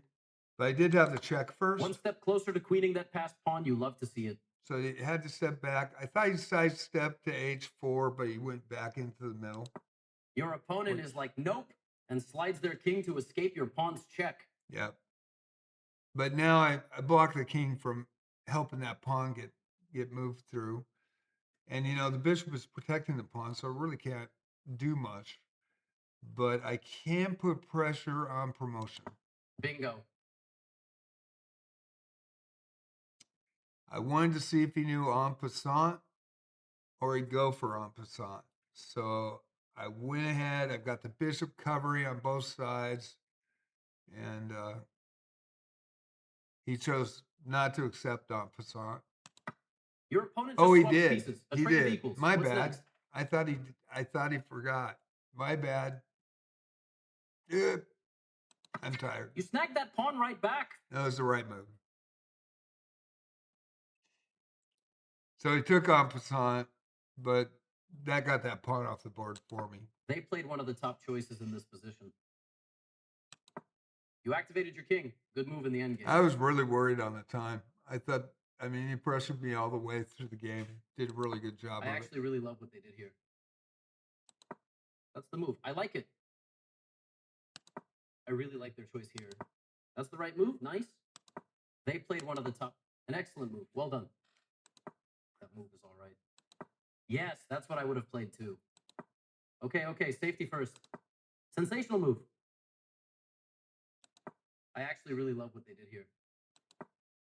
Speaker 1: But I did have the check first.
Speaker 2: One step closer to queening that passed pawn. You love to see it.
Speaker 1: So he had to step back. I thought he sidestepped to h4, but he went back into the middle.
Speaker 2: Your opponent is like, nope, and slides their king to escape your pawn's check.
Speaker 1: Yep. But now I blocked the king from helping that pawn get moved through. And, you know, the bishop is protecting the pawn, so I really can't do much. But I can put pressure on promotion.
Speaker 2: Bingo.
Speaker 1: I wanted to see if he knew en passant or he'd go for en passant. So I went ahead. I've got the bishop covering on both sides. And he chose not to accept en passant.
Speaker 2: Your opponent just
Speaker 1: Oh, he
Speaker 2: swapped
Speaker 1: did.
Speaker 2: pieces. A
Speaker 1: He
Speaker 2: trade of
Speaker 1: did.
Speaker 2: equals.
Speaker 1: My
Speaker 2: What's
Speaker 1: bad.
Speaker 2: next?
Speaker 1: I thought he forgot. My bad. Yep. I'm tired.
Speaker 2: You snagged that pawn right back.
Speaker 1: That was the right move. So he took en passant, but that got that pawn off the board for me.
Speaker 2: They played one of the top choices in this position. You activated your king. Good move in the endgame.
Speaker 1: I was really worried on the time. I mean, he pressured me all the way through the game. Did a really good job
Speaker 2: I
Speaker 1: of
Speaker 2: actually really love what they did here. That's the move. I like it. I really like their choice here. That's the right move. Nice. They played one of the top. An excellent move. Well done. That move is all right. Yes, that's what I would have played too. Okay. Safety first. Sensational move. I actually really love what they did here.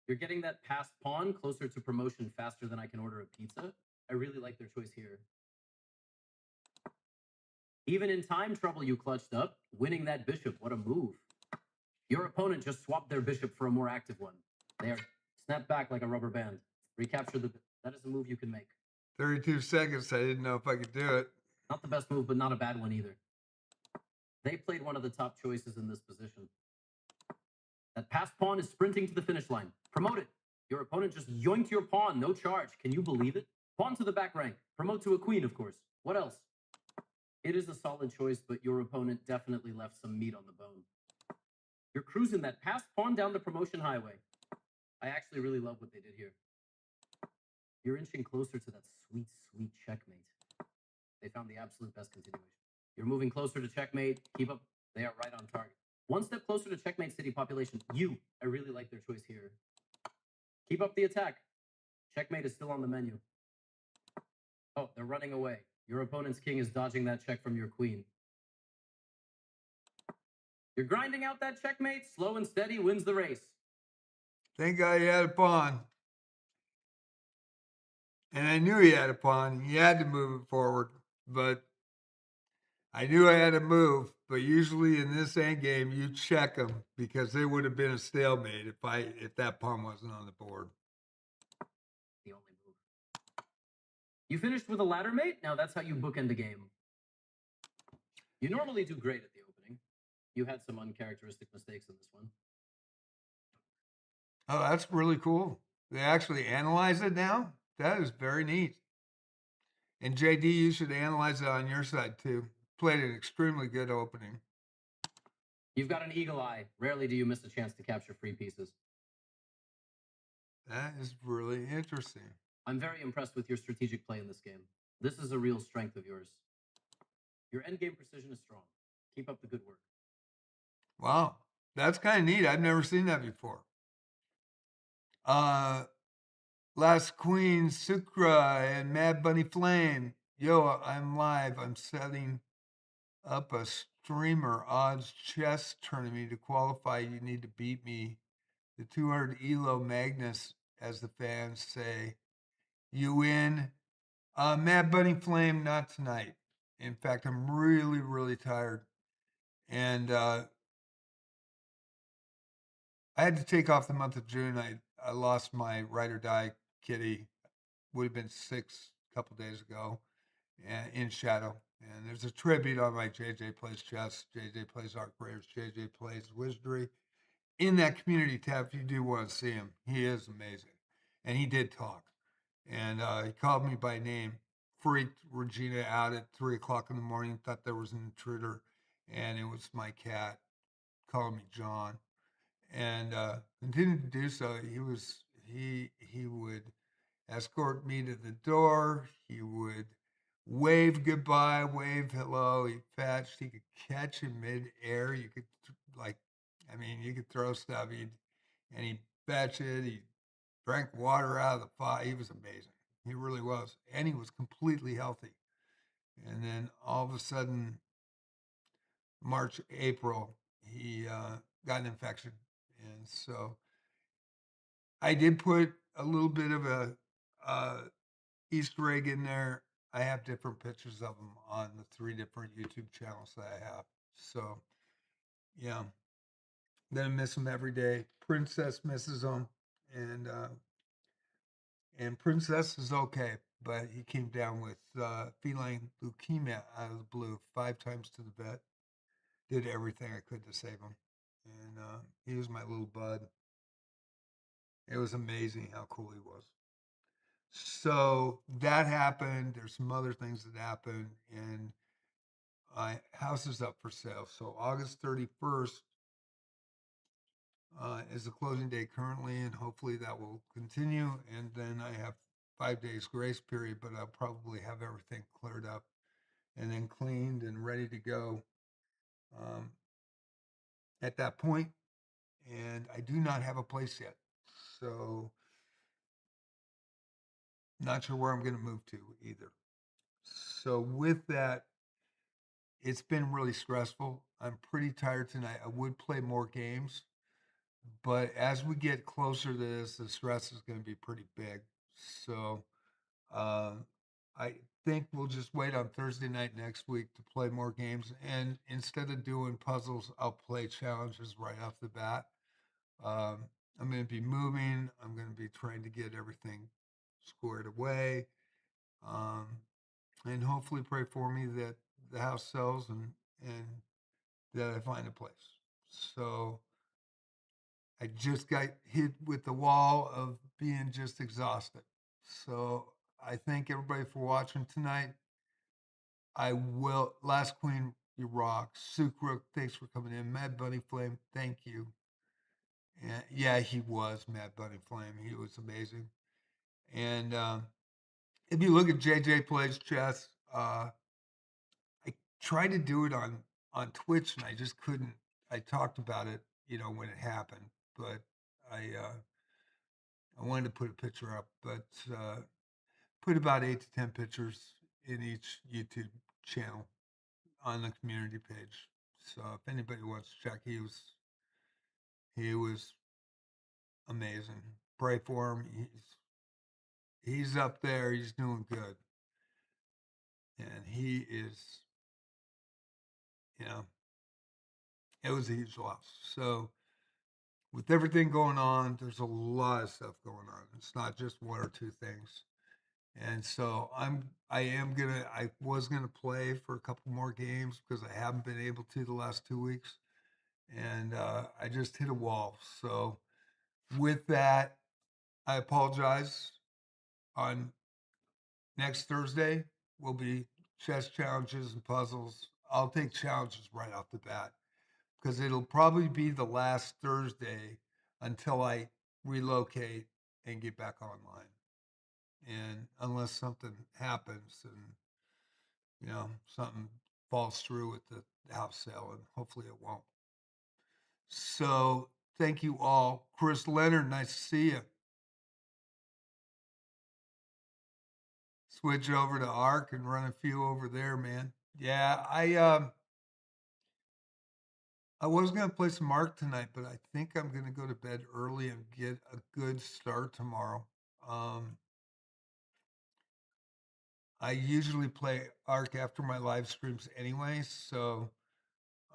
Speaker 2: You're getting that passed pawn closer to promotion faster than I can order a pizza. I really like their choice here. Even in time trouble, you clutched up, winning that bishop. What a move. Your opponent just swapped their bishop for a more active one. They are snapped back like a rubber band. Recapture the... That is a move you can make.
Speaker 1: 32 seconds. I didn't know if I could do it.
Speaker 2: Not the best move, but not a bad one either. They played one of the top choices in this position. That passed pawn is sprinting to the finish line. Promote it. Your opponent just yoinked your pawn. No charge. Can you believe it? Pawn to the back rank. Promote to a queen, of course. What else? It is a solid choice, but your opponent definitely left some meat on the bone. You're cruising that passed pawn down the promotion highway. I actually really love what they did here. You're inching closer to that sweet, sweet checkmate. They found the absolute best continuation. You're moving closer to checkmate. Keep up. They are right on target. One step closer to checkmate city population. I really like their choice here. Keep up the attack. Checkmate is still on the menu. Oh, they're running away. Your opponent's king is dodging that check from your queen. You're grinding out that checkmate. Slow and steady wins the race.
Speaker 1: Thank God he had a pawn. And I knew he had a pawn. He had to move it forward. But I knew I had to move. But usually in this end game, you check them because it would have been a stalemate if that pawn wasn't on the board.
Speaker 2: The only move. You finished with a ladder mate? Now that's how you bookend the game. You normally do great at the opening. You had some uncharacteristic mistakes in this one.
Speaker 1: Oh, that's really cool. They actually analyze it now? That is very neat. And JD, you should analyze it on your side too. Played an extremely good opening.
Speaker 2: You've got an eagle eye. Rarely do you miss a chance to capture free pieces.
Speaker 1: That is really interesting.
Speaker 2: I'm very impressed with your strategic play in this game. This is a real strength of yours. Your endgame precision is strong. Keep up the good work.
Speaker 1: Wow. That's kind of neat. I've never seen that before. Last Queen, Sucra, and Mad Bunny Flame. Yo, I'm live. I'm setting up a streamer odds chess tournament. To qualify, you need to beat me. The 200 Elo Magnus, as the fans say. You win. Mad Bunny Flame, not tonight. In fact, I'm really, really tired. And I had to take off the month of June. I lost my ride or die kitty. Would have been 6 a couple days ago in Shadow. And there's a tribute on my JJ Plays Chess, JJ Plays Art Creators, JJ Plays Wizardry. In that community tab, if you do want to see him, he is amazing. And he did talk. And he called me by name, freaked Regina out at 3 o'clock in the morning, thought there was an intruder. And it was my cat calling me John. And continued to do so. He would escort me to the door. He would wave goodbye, wave hello. He fetched. He could catch in midair. You could you could throw stuff. And he fetch it. He drank water out of the fire. He was amazing. He really was, and he was completely healthy. And then all of a sudden, March, April, he got an infection, and so I did put a little bit of a Easter egg in there. I have different pictures of them on the 3 different YouTube channels that I have. So, yeah, then I miss them every day. Princess misses them, and Princess is okay, but he came down with feline leukemia out of the blue 5 times to the vet. Did everything I could to save him, and he was my little bud. It was amazing how cool he was. So that happened. There's some other things that happened, and my house is up for sale. So August 31st is the closing date currently, and hopefully that will continue. And then I have 5 days grace period, but I'll probably have everything cleared up and then cleaned and ready to go um, at that point. And I do not have a place yet, so not sure where I'm going to move to either. So with that, it's been really stressful. I'm pretty tired tonight. I would play more games, but as we get closer to this, the stress is going to be pretty big. So uh, I think we'll just wait on Thursday night next week to play more games. And instead of doing puzzles, I'll play challenges right off the bat. Um, I'm going to be moving. I'm going to be trying to get everything squared away. Um, and hopefully pray for me that the house sells and that I find a place. So I just got hit with the wall of being just exhausted. So I thank everybody for watching tonight. I will. Last Queen, you rock. Sukrook, thanks for coming in. Mad Bunny Flame, thank you. And yeah, he was Mad Bunny Flame. He was amazing. And if you look at JJ Plays Chess, I tried to do it on Twitch and I just couldn't. I talked about it, when it happened, but I wanted to put a picture up, but put about 8 to 10 pictures in each YouTube channel on the community page. So if anybody wants to check, he was amazing. Pray for him. He's up there. He's doing good, and he is. You know, it was a huge loss. So with everything going on, there's a lot of stuff going on. It's not just one or two things. And so I was gonna play for a couple more games because I haven't been able to the last 2 weeks, and I just hit a wall. So with that, I apologize. On next Thursday will be chess challenges and puzzles. I'll take challenges right off the bat because it'll probably be the last Thursday until I relocate and get back online. And unless something happens and something falls through with the house sale, and hopefully it won't. So thank you all. Chris Leonard, nice to see you. Switch over to Arc and run a few over there, man. Yeah, I was gonna play some Arc tonight, but I think I'm gonna go to bed early and get a good start tomorrow. Um, I usually play Arc after my live streams anyway, so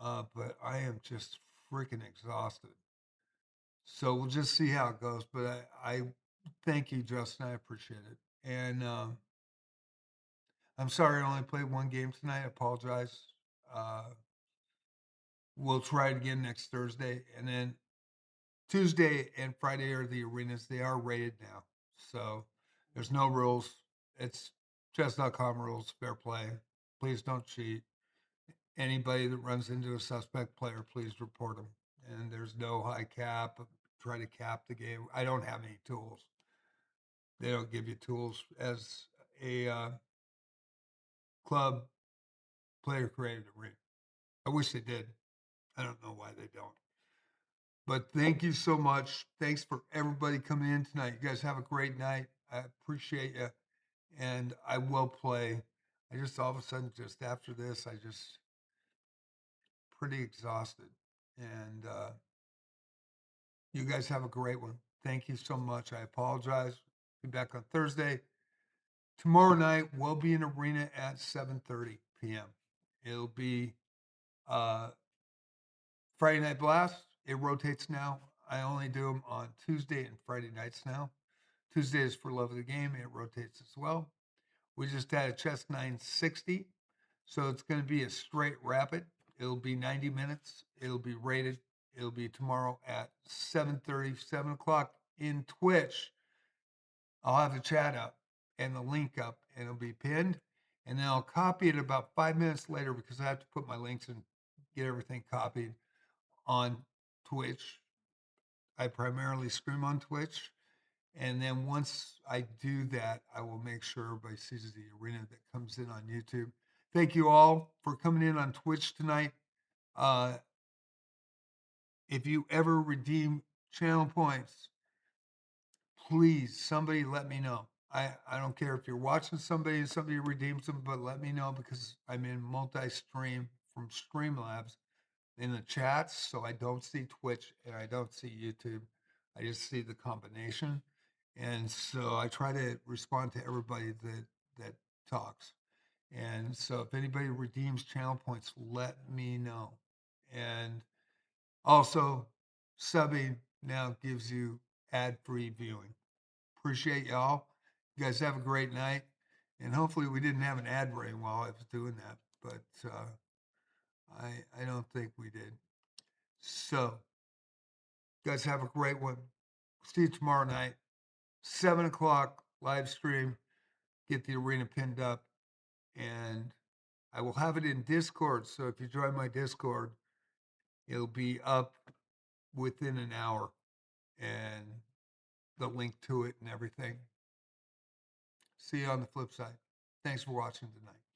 Speaker 1: but I am just freaking exhausted. So we'll just see how it goes. But I thank you, Justin. I appreciate it. And I'm sorry I only played one game tonight. I apologize. Uh, we'll try it again next Thursday. And then Tuesday and Friday are the arenas. They are rated now. So there's no rules. It's chess.com rules, fair play. Please don't cheat. Anybody that runs into a suspect player, please report them. And there's no high cap. Try to cap the game. I don't have any tools. They don't give you tools as a club player created arena. I wish they did. I don't know why they don't. But thank you so much. Thanks for everybody coming in tonight. You guys have a great night. I appreciate you. And I will play. I just all of a sudden, just after this, I just pretty exhausted. And you guys have a great one. Thank you so much. I apologize. Be back on Thursday. Tomorrow night we'll be in arena at 7:30 p.m. It'll be uh, Friday Night Blast. It rotates now. I only do them on Tuesday and Friday nights now. Tuesday is for love of the game. It rotates as well. We just had a chess 960, so it's going to be a straight rapid. It'll be 90 minutes. It'll be rated. It'll be tomorrow at 7:30, 7 o'clock in Twitch. I'll have the chat up and the link up, and it'll be pinned. And then I'll copy it about 5 minutes later because I have to put my links and get everything copied on Twitch. I primarily stream on Twitch. And then once I do that, I will make sure everybody sees the arena that comes in on YouTube. Thank you all for coming in on Twitch tonight. If you ever redeem channel points, please, somebody let me know. I don't care if you're watching somebody and somebody redeems them, but let me know because I'm in multi-stream from Streamlabs in the chats, so I don't see Twitch and I don't see YouTube. I just see the combination. And so I try to respond to everybody that talks. And so if anybody redeems channel points, let me know. And also, subbing now gives you ad-free viewing. Appreciate y'all. You guys have a great night. And hopefully we didn't have an ad rain while I was doing that, but I don't think we did. So, you guys have a great one. See you tomorrow night, 7 o'clock live stream. Get the arena pinned up, and I will have it in Discord. So if you join my Discord, it'll be up within an hour, and the link to it and everything. See you on the flip side. Thanks for watching tonight.